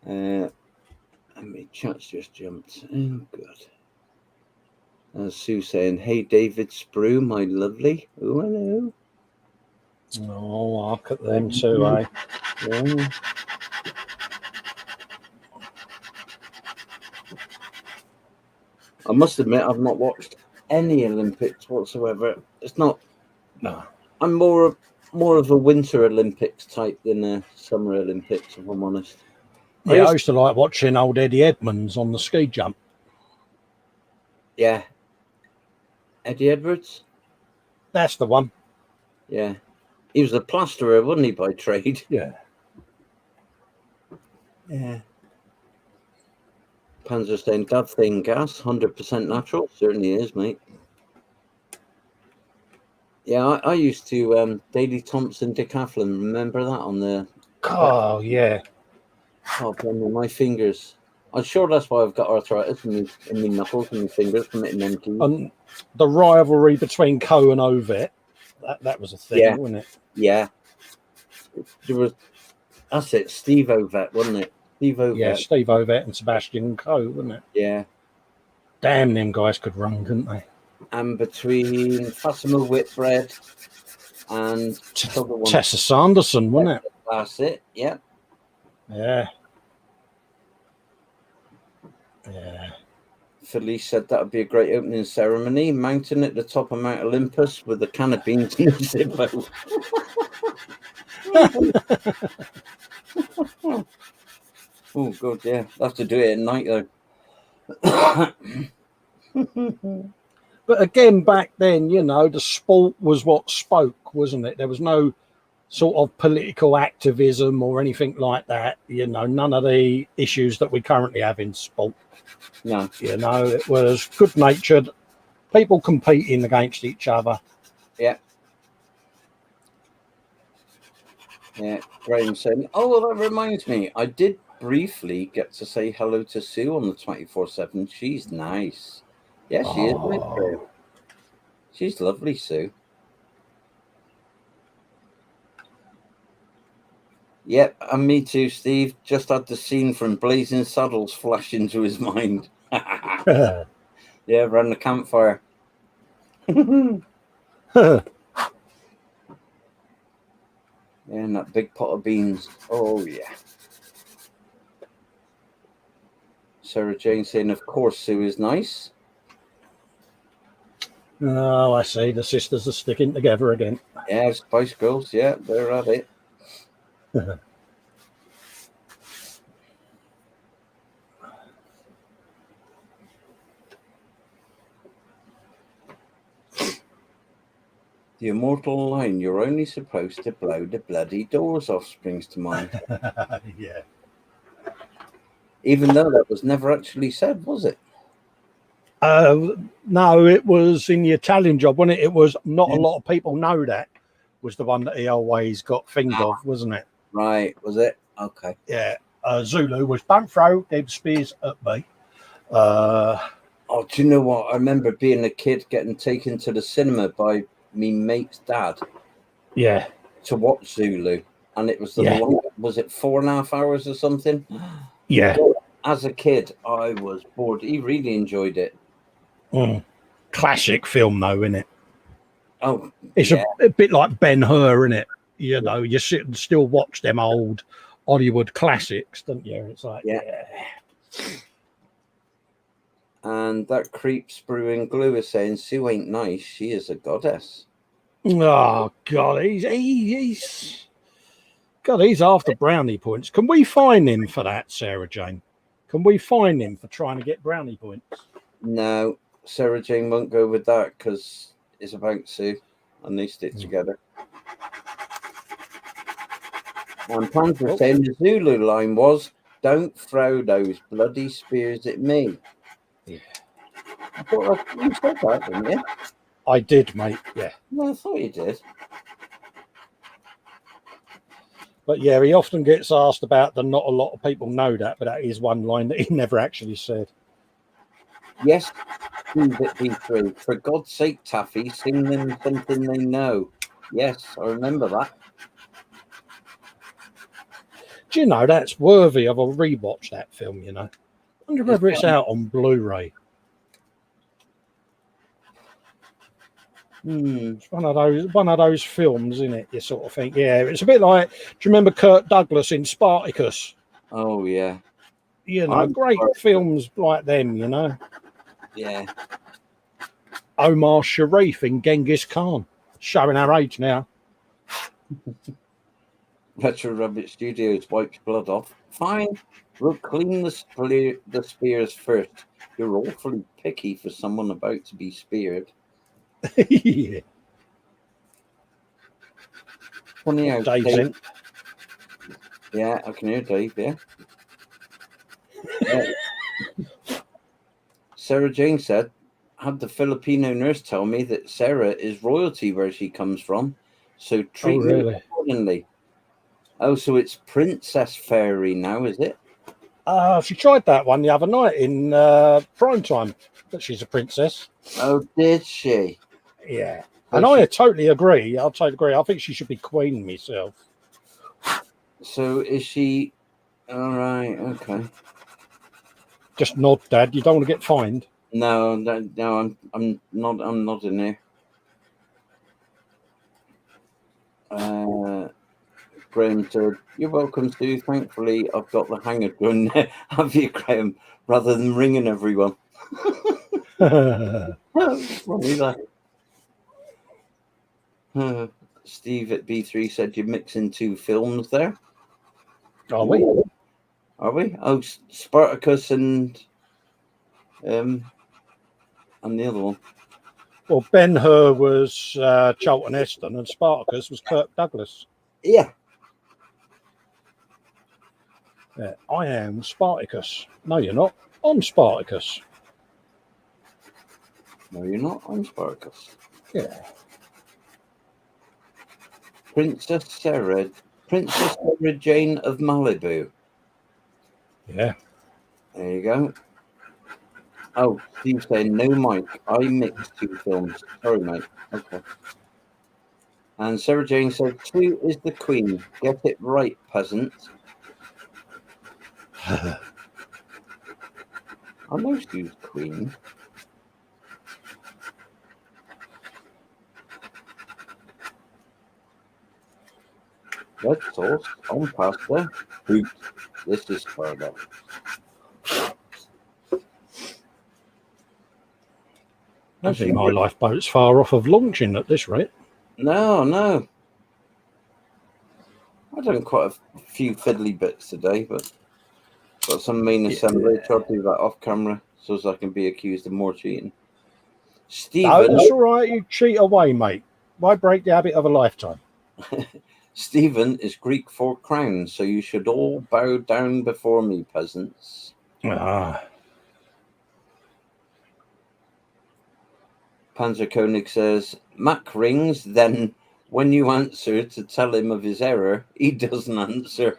I mean, chat's just jumped. Oh, good. Sue saying, hey, David Sprue, my lovely. Oh, hello. Oh, look at them too, eh? Yeah. I must admit, I've not watched any Olympics whatsoever. It's not. No. I'm more of a Winter Olympics type than a Summer Olympics, if I'm honest. Yeah, I used to like watching old Eddie Edmonds on the ski jump. Yeah. Eddie Edwards? That's the one. Yeah. He was a plasterer, wasn't he, by trade? Yeah. Yeah. Panzer saying, Dad thing gas, 100% natural. Certainly is, mate. Yeah, I used to Daley Thompson decathlon. Remember that on the... Oh, yeah. Oh, my fingers. I'm sure that's why I've got arthritis in my knuckles and my fingers from hitting empty. And the rivalry between Co and Ovet, that was a thing, wasn't it? Yeah. There was... That's it, Steve Ovet, wasn't it? Steve Ovet. Yeah, Steve Ovet and Sebastian Coe, wasn't it? Yeah. Damn, them guys could run, couldn't they? And between Fatima Whitbread and Tessa Sanderson, wasn't it? That's it, yeah. Yeah. Yeah. Felice said that would be a great opening ceremony. Mountain at the top of Mount Olympus with a can of beans in a Zippo. Oh, God, yeah. I'll have to do it at night, though. But again, back then, you know, the sport was what spoke, wasn't it? There was no sort of political activism or anything like that. You know, none of the issues that we currently have in sport. No. You know, it was good-natured, people competing against each other. Yeah. Yeah. Graham saying, oh, well, that reminds me. I did briefly get to say hello to Sue on the 24/7. She's nice. Yeah, she is. Nice. She's lovely, Sue. Yep, and me too, Steve. Just had the scene from Blazing Saddles flash into his mind. Yeah, around the campfire. Yeah, and that big pot of beans. Oh, yeah. Sarah Jane saying, of course, Sue is nice. Oh, I see. The sisters are sticking together again. Yeah, Spice Girls. Yeah, they're at it. The immortal line, you're only supposed to blow the bloody doors off, springs to mind. Yeah. Even though that was never actually said, was it? No, it was in the Italian Job, wasn't it? It was not a lot of people know that was the one that he always got thinged of, wasn't it? Right, was it? Okay. Yeah. Zulu was don't throw them spears at me. Oh, do you know what? I remember being a kid getting taken to the cinema by me mate's dad. Yeah. To watch Zulu. And it was was it 4.5 hours or something? Yeah. As a kid, I was bored. He really enjoyed it. Classic film, though, isn't it? Oh, it's a bit like Ben-Hur, isn't it? You know, you sit and still watch them old Hollywood classics, don't you? It's like, And that creep sprewing glue is saying Sue ain't nice. She is a goddess. Oh God, he's after brownie points. Can we fine him for that, Sarah Jane? Can we fine him for trying to get brownie points? No, Sarah Jane won't go with that because it's about Sue and they stick together. And Panther saying the Zulu line was, don't throw those bloody spears at me. Yeah. I thought you said that, didn't you? I did, mate. Yeah. No, I thought you did. But yeah, he often gets asked about the not a lot of people know that, but that is one line that he never actually said. Yes, B3. For God's sake, Taffy, sing them something they know. Yes, I remember that. Do you know, that's worthy of a rewatch, that film, you know. I wonder whether it's out on Blu-ray. It's one of those films, isn't it? You sort of think, yeah, it's a bit like, do you remember Kirk Douglas in Spartacus? Oh yeah. You know, great films like them, you know. Yeah. Omar Sharif in Genghis Khan, showing our age now. Retro Rabbit Studios wipes blood off. Fine, we'll clean the spears first. You're awfully picky for someone about to be speared. Yeah. Funny how Dave's in. Yeah, I can hear Dave, yeah. Sarah Jane said, had the Filipino nurse tell me that Sarah is royalty where she comes from, so treat me accordingly. Oh, so it's Princess Fairy now, is it? She tried that one the other night in prime time, that she's a princess. Oh, did she? Yeah. And I totally agree. I think she should be queen myself. So is she... All right, okay. Just nod, Dad. You don't want to get fined. No, I'm not in there. Graham said, you're welcome, Sue. Thankfully, I've got the hang of doing there. Have you, Graham? Rather than ringing everyone. Steve at B3 said you're mixing two films there. Are we? Are we? Oh, Spartacus and the other one. Well, Ben-Hur was Charlton Heston and Spartacus was Kirk Douglas. Yeah. Yeah, I am Spartacus. No, you're not. I'm Spartacus. No, you're not. I'm Spartacus. Yeah. Princess Sarah Jane of Malibu. Yeah. There you go. Oh, Steve saying no mic. I mixed 2 films. Sorry, mate. Okay. And Sarah Jane said, Sue is the queen. Get it right, peasant. I know Sue's queen. Red sauce on pasta. Oops, this is further. I think my lifeboat's far off of launching at this rate. No. I've done quite a few fiddly bits today, but got some main assembly. Try to do that off camera so as I can be accused of more cheating. Stephen, No, that's all right. You cheat away, mate. Why break the habit of a lifetime? Stephen is Greek for crown, so you should all bow down before me, peasants. Ah. Panzer Koenig says, Mac rings, then when you answer to tell him of his error, he doesn't answer.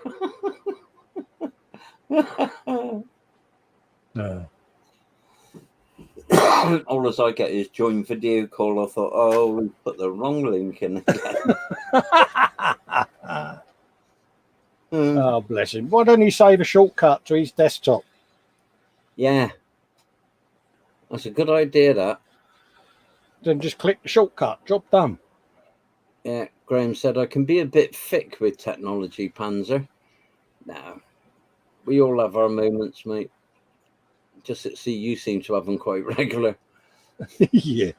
All as I get is join video call. I thought, oh, we put the wrong link in again. Oh, bless him. Why don't he save a shortcut to his desktop? Yeah. That's a good idea, that. Then just click the shortcut. Job done. Yeah, Graham said, I can be a bit thick with technology, Panzer. No. We all have our moments, mate. Just to see you seem to have them quite regular. Yeah.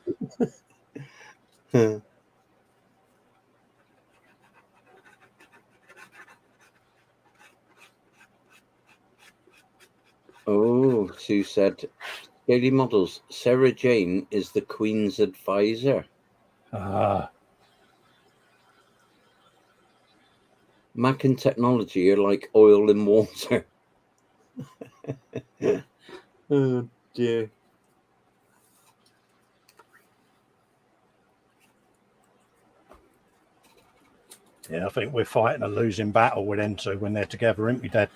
Oh, Sue said, Daily Models, Sarah Jane is the Queen's advisor. Ah. Mac and technology are like oil and water. Oh, dear. Yeah, I think we're fighting a losing battle with them two when they're together, aren't we, Dad?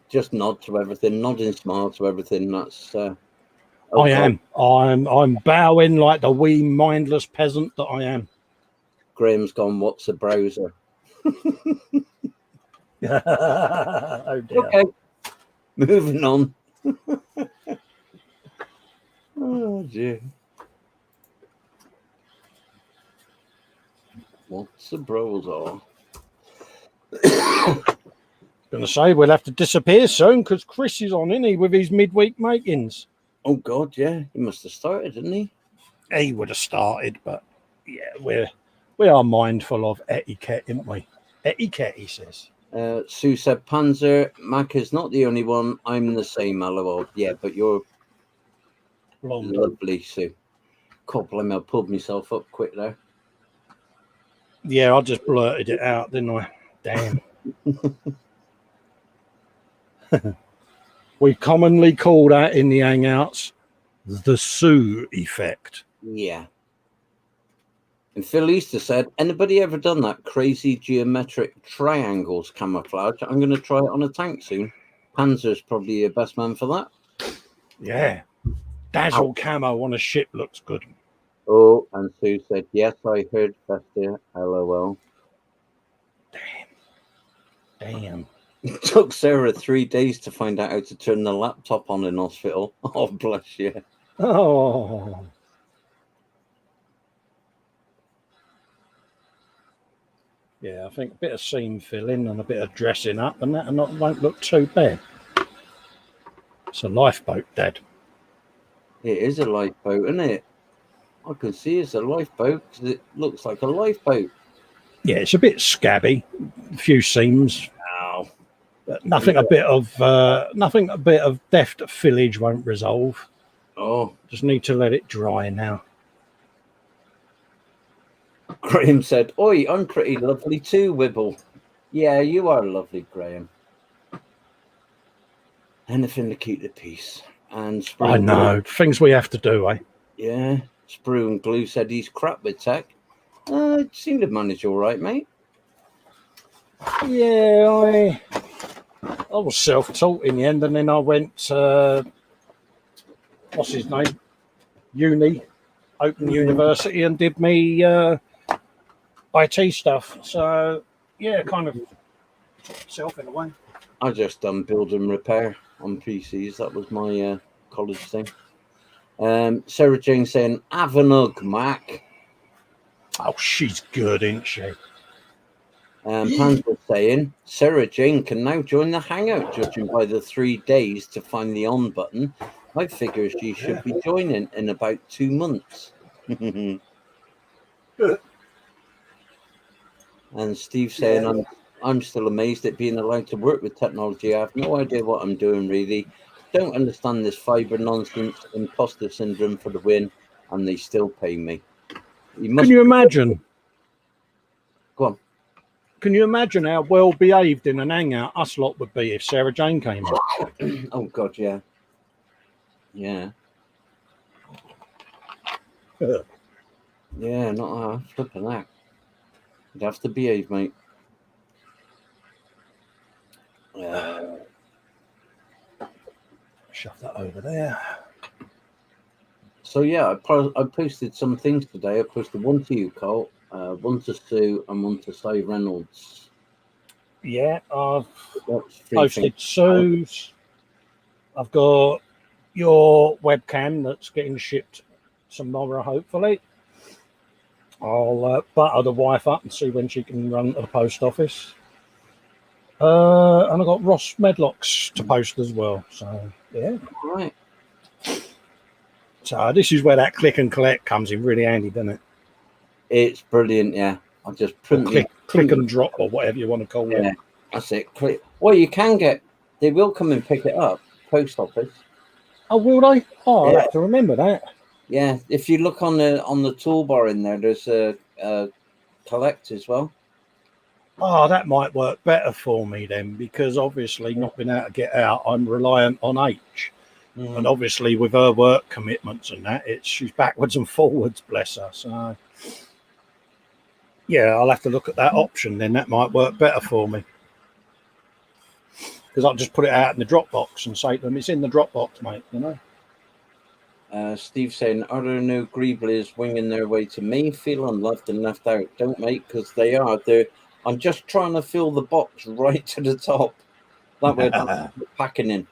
Just nod to everything, nod and smile to everything. That's I am. I'm bowing like the wee mindless peasant that I am. Graham's gone, what's a browser? Oh dear. Okay. Moving on. Oh dear. What's a browser? Gonna say we'll have to disappear soon because Chris is on, isn't he, with his midweek makings? Oh God, yeah, he must have started, didn't he? He would have started, but yeah, we are mindful of etiquette, aren't we? Etiquette, he says. Sue said, Panzer, Mac is not the only one. I'm the same, LOL. Yeah, but you're Blonde. Lovely, Sue. God, blimey, I pulled myself up quick there. Yeah, I just blurted it out, didn't I? Damn. We commonly call that in the Hangouts the Sue effect. Yeah. And Phil Easter said, anybody ever done that crazy geometric triangles camouflage? I'm going to try it on a tank soon. Panzer's probably your best man for that. Yeah. Dazzle camo on a ship looks good. Oh, and Sue said, yes, I heard Festa, LOL. Damn. It took Sarah 3 days to find out how to turn the laptop on in hospital. Oh, bless you. Oh. Yeah, I think a bit of seam filling and a bit of dressing up and that won't look too bad. It's a lifeboat, Dad. It is a lifeboat, isn't it? I can see it's a lifeboat because it looks like a lifeboat. Yeah, it's a bit scabby, a few seams. Ow. But nothing a bit of deft fillage won't resolve. Oh, Just need to let it dry now. Graham said, "Oi, I'm pretty lovely too, Wibble." Yeah, you are lovely, Graham. Anything to keep the peace. And Sprue I know. Things we have to do, eh? Yeah, Sprue and Glue said he's crap with tech. It seemed to manage all right, mate. Yeah, I was self-taught in the end, and then I went, what's his name? Open University, and did me IT stuff. So, yeah, kind of self in a way. I just done build and repair on PCs. That was my college thing. Sarah Jane saying, "Have an hug, Mac." Oh, she's good, isn't she? Panda saying, "Sarah Jane can now join the Hangout, judging by the 3 days to find the on button. I figure she should be joining in about 2 months." And Steve saying, I'm still amazed at being allowed to work with technology. I have no idea what I'm doing, really. Don't understand this fiber nonsense, imposter syndrome for the win, and they still pay me. Can you imagine? Go on. Can you imagine how well behaved in an hangout us lot would be if Sarah Jane came in? Oh, God, yeah. Yeah. Yeah, not flipping that. You'd have to behave, mate. Shove that over there. So, yeah, I posted some things today. I posted one to you, Cole, one to Sue, and one to Cy Reynolds. Yeah, I've posted Sue's. I've got your webcam that's getting shipped tomorrow, hopefully. I'll butter the wife up and see when she can run to the post office. And I've got Ross Medlock's to post as well. So, yeah. All right. So this is where that click and collect comes in really handy, doesn't it? It's brilliant, yeah. I just click and drop or whatever you want to call it. That's it. Click. Well, you can they will come and pick it up, post office. Oh, will they? Oh, I'll have to remember that. Yeah, if you look on the toolbar in there, there's a collect as well. Oh, that might work better for me then, because obviously not being able to get out, I'm reliant on H. And obviously with her work commitments and that, she's backwards and forwards, bless her. So, yeah, I'll have to look at that option then. That might work better for me. Because I'll just put it out in the Dropbox and say to them, it's in the Dropbox, mate, you know. Steve saying, are there no Greeblies winging their way to me? Feel unloved and left out. Don't, mate, because they are. I'm just trying to fill the box right to the top. That way I'm packing in.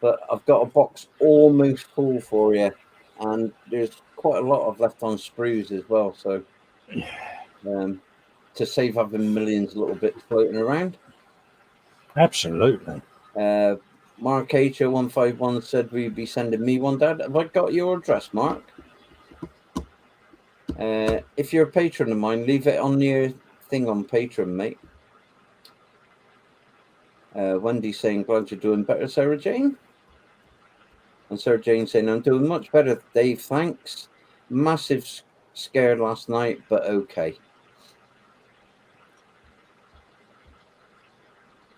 But I've got a box almost full for you. And there's quite a lot of left on sprues as well. So to save having millions of little bits floating around. Absolutely. Mark H0151 said we'd be sending me one, Dad. Have I got your address, Mark? If you're a patron of mine, leave it on your thing on Patreon, mate. Wendy saying, glad you're doing better, Sarah Jane. And Sarah Jane saying, I'm doing much better, Dave, thanks. Massive scare last night, but okay.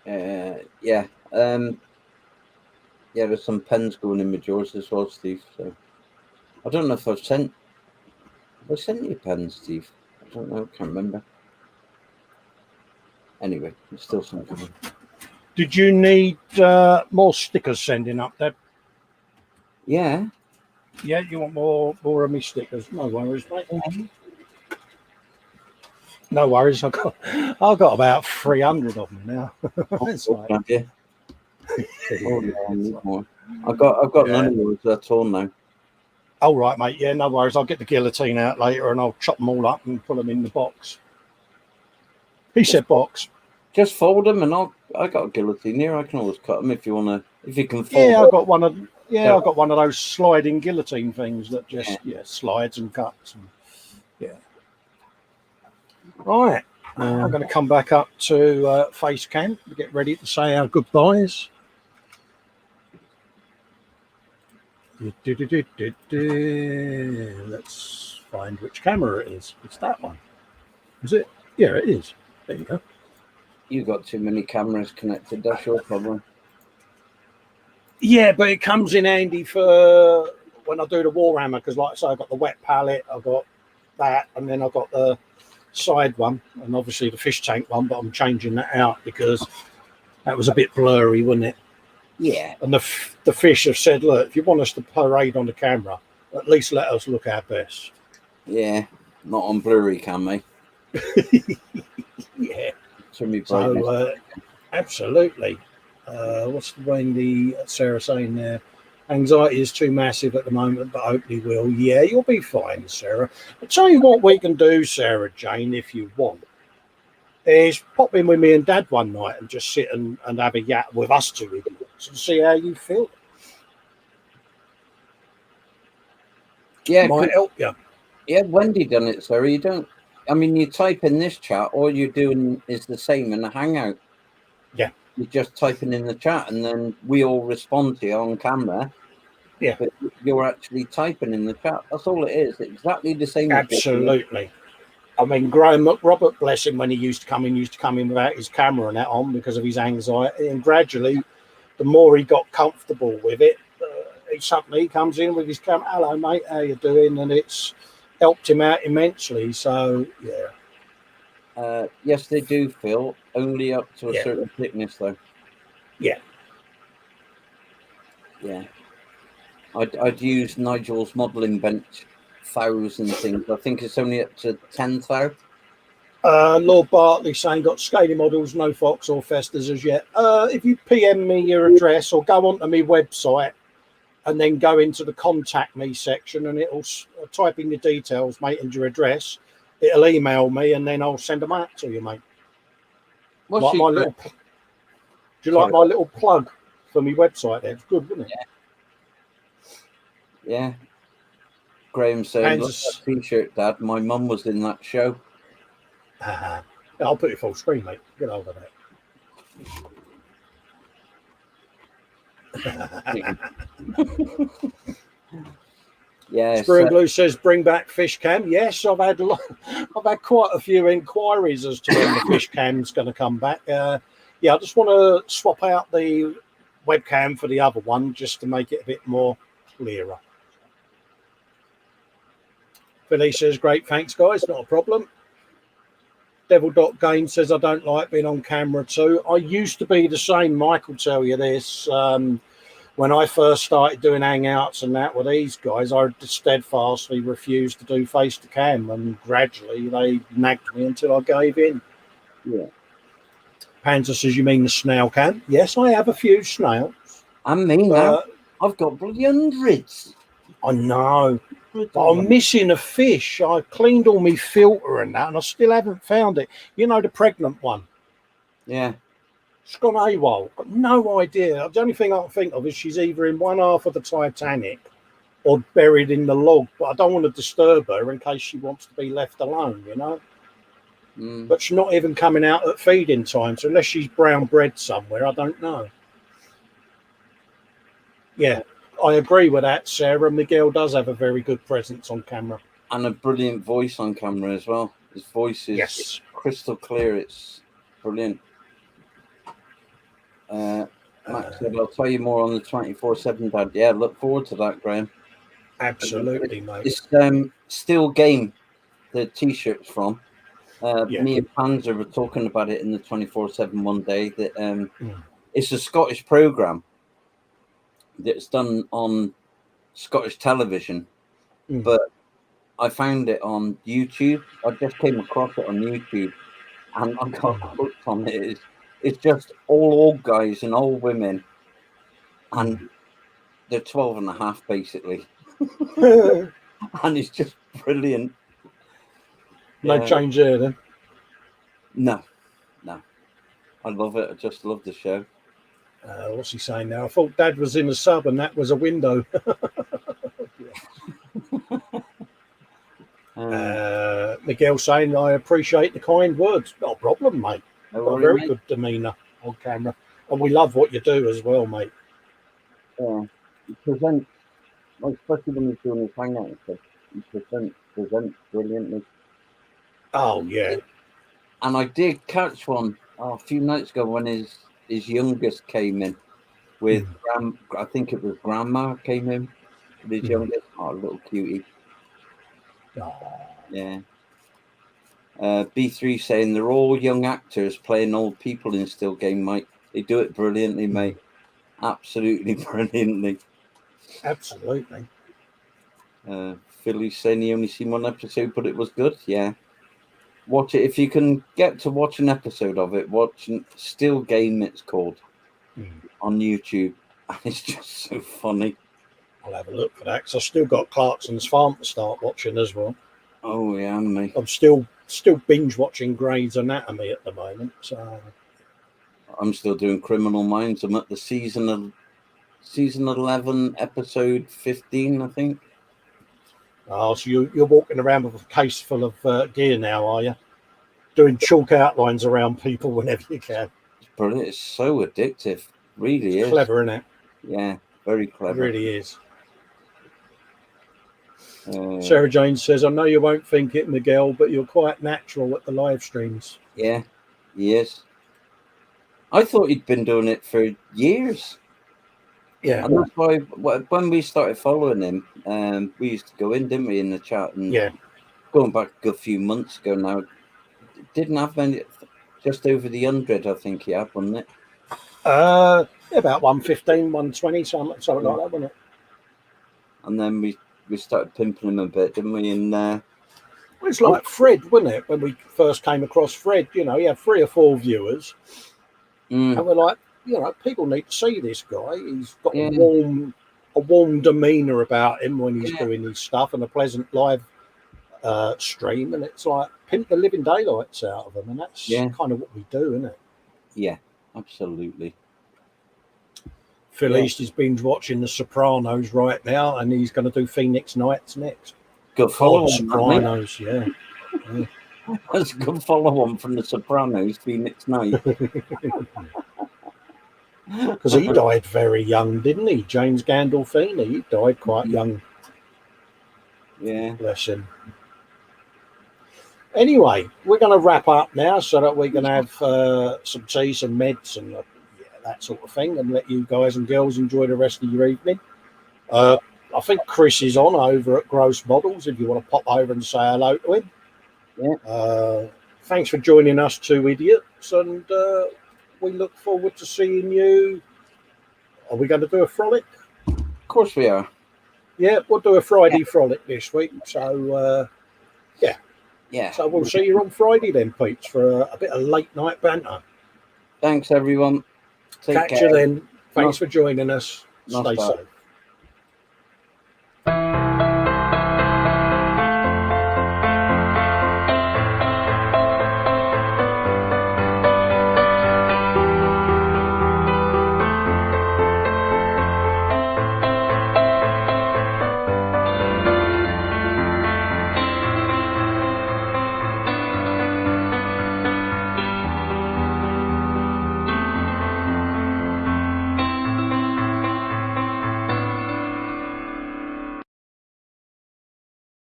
Yeah, there's some pens going in with yours as well, Steve. So I don't know if Have I sent you pens, Steve? I don't know, can't remember. Anyway, there's still some coming. Did you need more stickers sending up, Dad? Yeah. Yeah, you want more of me stickers? No worries, mate. No worries. I've got about 300 of them now. That's right. More. I've got none of yours. That's all now. All right, mate. Yeah, no worries. I'll get the guillotine out later and I'll chop them all up and put them in the box. He said box. Just fold them, and I got a guillotine here. I can always cut them if you want to. If you can fold. Yeah, I've got one of those sliding guillotine things that just slides and cuts. And, right. I'm going to come back up to face cam to get ready to say our goodbyes. Let's find which camera it is. It's that one. Is it? Yeah, it is. There you go. You got too many cameras connected. That's your problem. Yeah, but it comes in handy for when I do the Warhammer, because like I say, I've got the wet palette, I've got that, and then I've got the side one, and obviously the fish tank one, but I'm changing that out because that was a bit blurry, wasn't it? Yeah. And the fish have said, look, if you want us to parade on the camera, at least let us look our best. Yeah, not on blurry, can they? Yeah. Turn me brightness. So, absolutely. What's the Wendy Sarah saying there? Anxiety is too massive at the moment, but hopefully will. Yeah, you'll be fine, Sarah. I'll tell you what we can do, Sarah Jane, if you want, is pop in with me and Dad one night and just sit and have a yap with us two idiots and see how you feel. Yeah, might help you. Yeah, Wendy done it, sir. You don't. I mean, you type in this chat, all you're doing is the same in the Hangout. Yeah. You're just typing in the chat, and then we all respond to you on camera. Yeah. But you're actually typing in the chat. That's all it is. Exactly the same. Absolutely. I mean, Graham McRobert, bless him, when he used to come in without his camera and that on because of his anxiety. And gradually, the more he got comfortable with it, he comes in with his camera. Hello, mate. How you doing? And it's helped him out immensely. So, yeah. Yes, they do, Phil. Only up to a certain thickness, though. Yeah. Yeah. I'd use Nigel's modelling bench thous and things. I think it's only up to 10 thou. Lord Bartley saying got scaly models, no Fox or Festas as yet. If you PM me your address or go onto my website and then go into the contact me section and it'll type in your details, mate, and your address. It'll email me and then I'll send them out to you, mate. What's like my little, do you like my little plug for my website there? It's good, wouldn't it? Yeah. Graham saying, look at that t-shirt, Dad. My mum was in that show. I'll put it full screen, mate. Get hold of that. Yeah. Screw Glue says bring back fish cam. Yes, I've had quite a few inquiries as to when the fish cam's going to come back. I just want to swap out the webcam for the other one just to make it a bit more clearer. Philly says great, thanks guys, not a problem. Devil.Game says I don't like being on camera too. I used to be the same. Mike will tell you this. When I first started doing hangouts and that with these guys, I steadfastly refused to do face to cam, and gradually they nagged me until I gave in. Yeah. Panzer says, you mean the snail cam? Yes, I have a few snails. I mean, I've got bloody hundreds. I know. But I'm missing a fish. I cleaned all my filter and that, and I still haven't found it. You know, the pregnant one. Yeah. She's gone AWOL. Got no idea. The only thing I can think of is she's either in one half of the Titanic or buried in the log. But I don't want to disturb her in case she wants to be left alone, you know. But she's not even coming out at feeding time. So unless she's brown bred somewhere, I don't know. Yeah, I agree with that, Sarah. Miguel does have a very good presence on camera. And a brilliant voice on camera as well. His voice is crystal clear. It's brilliant. Max said, I'll tell you more on the 24/7, Dad. Yeah, look forward to that, Graham. Absolutely, mate. It's Still Game, the T-shirts from. Me and Panzer were talking about it in the 24/7 one day. That it's a Scottish programme that's done on Scottish television, but I found it on YouTube. I just came across it on YouTube, and I got hooked on it. It's just all old guys and old women, and they're 12 and a half, basically. And it's just brilliant. No change there, then? No. I love it. I just love the show. What's he saying now? I thought Dad was in a sub and that was a window. Miguel saying, I appreciate the kind words. Not a problem, mate. You've got a very good demeanour on camera. And we love what you do as well, mate. Yeah. You present especially when he's doing his hangout and stuff. He presents brilliantly. Oh yeah. And I did catch one a few nights ago when his youngest came in with I think it was Grandma came in with his youngest. Oh, little cutie. Oh. Yeah. B3 saying they're all young actors playing old people in Still Game, Mike. They do it brilliantly, mate. Absolutely brilliantly. Absolutely. Philly's saying he only seen one episode, but it was good. Yeah. Watch it. If you can get to watch an episode of it, watch Still Game, it's called, on YouTube. And it's just so funny. I'll have a look for that because I've still got Clarkson's Farm to start watching as well. Oh, yeah, mate. I'm still binge watching Grey's Anatomy at the moment. So I'm still doing Criminal Minds. I'm at the season 11, episode 15, I think. oh, so you're walking around with a case full of gear now, are you? Doing chalk outlines around people whenever you can. It's brilliant. It's so addictive. Really is. Clever, isn't it? Yeah, very clever. It really is. Sarah Jane says, I know you won't think it, Miguel, but you're quite natural at the live streams. Yeah, he is. I thought he'd been doing it for years. Yeah. And that's why when we started following him, we used to go in, didn't we, in the chat? And yeah. Going back a good few months ago now, didn't have many, just over the 100, I think he had, wasn't it? About 115, 120, something like that, wasn't it? And then we started pimping him a bit, didn't we? And it's like Fred, wasn't it? When we first came across Fred, he had 3 or 4 viewers, and we're like, people need to see this guy. He's got a warm demeanour about him when he's doing his stuff, and a pleasant live stream. And it's like pimp the living daylights out of him, and that's kind of what we do, isn't it? Yeah, absolutely. Phil East is binge watching The Sopranos right now, and he's going to do Phoenix Nights next. Good follow-on. Sopranos, yeah. That's a good follow-on from The Sopranos, Phoenix Night. Because he died very young, didn't he? James Gandolfini, he died quite young. Yeah. Bless him. Anyway, we're going to wrap up now so that we can have some tea, some meds, and that sort of thing, and let you guys and girls enjoy the rest of your evening. I think Chris is on over at Gross Models if you want to pop over and say hello to him. Yeah. Thanks for joining us, 2 idiots, and we look forward to seeing you. Are we going to do a frolic? Of course we are. Yeah, we'll do a Friday frolic this week. So, Yeah. So we'll see you on Friday then, Pete, for a bit of late night banter. Thanks, everyone. Take Catch care. you then. Thanks for joining us. Stay safe.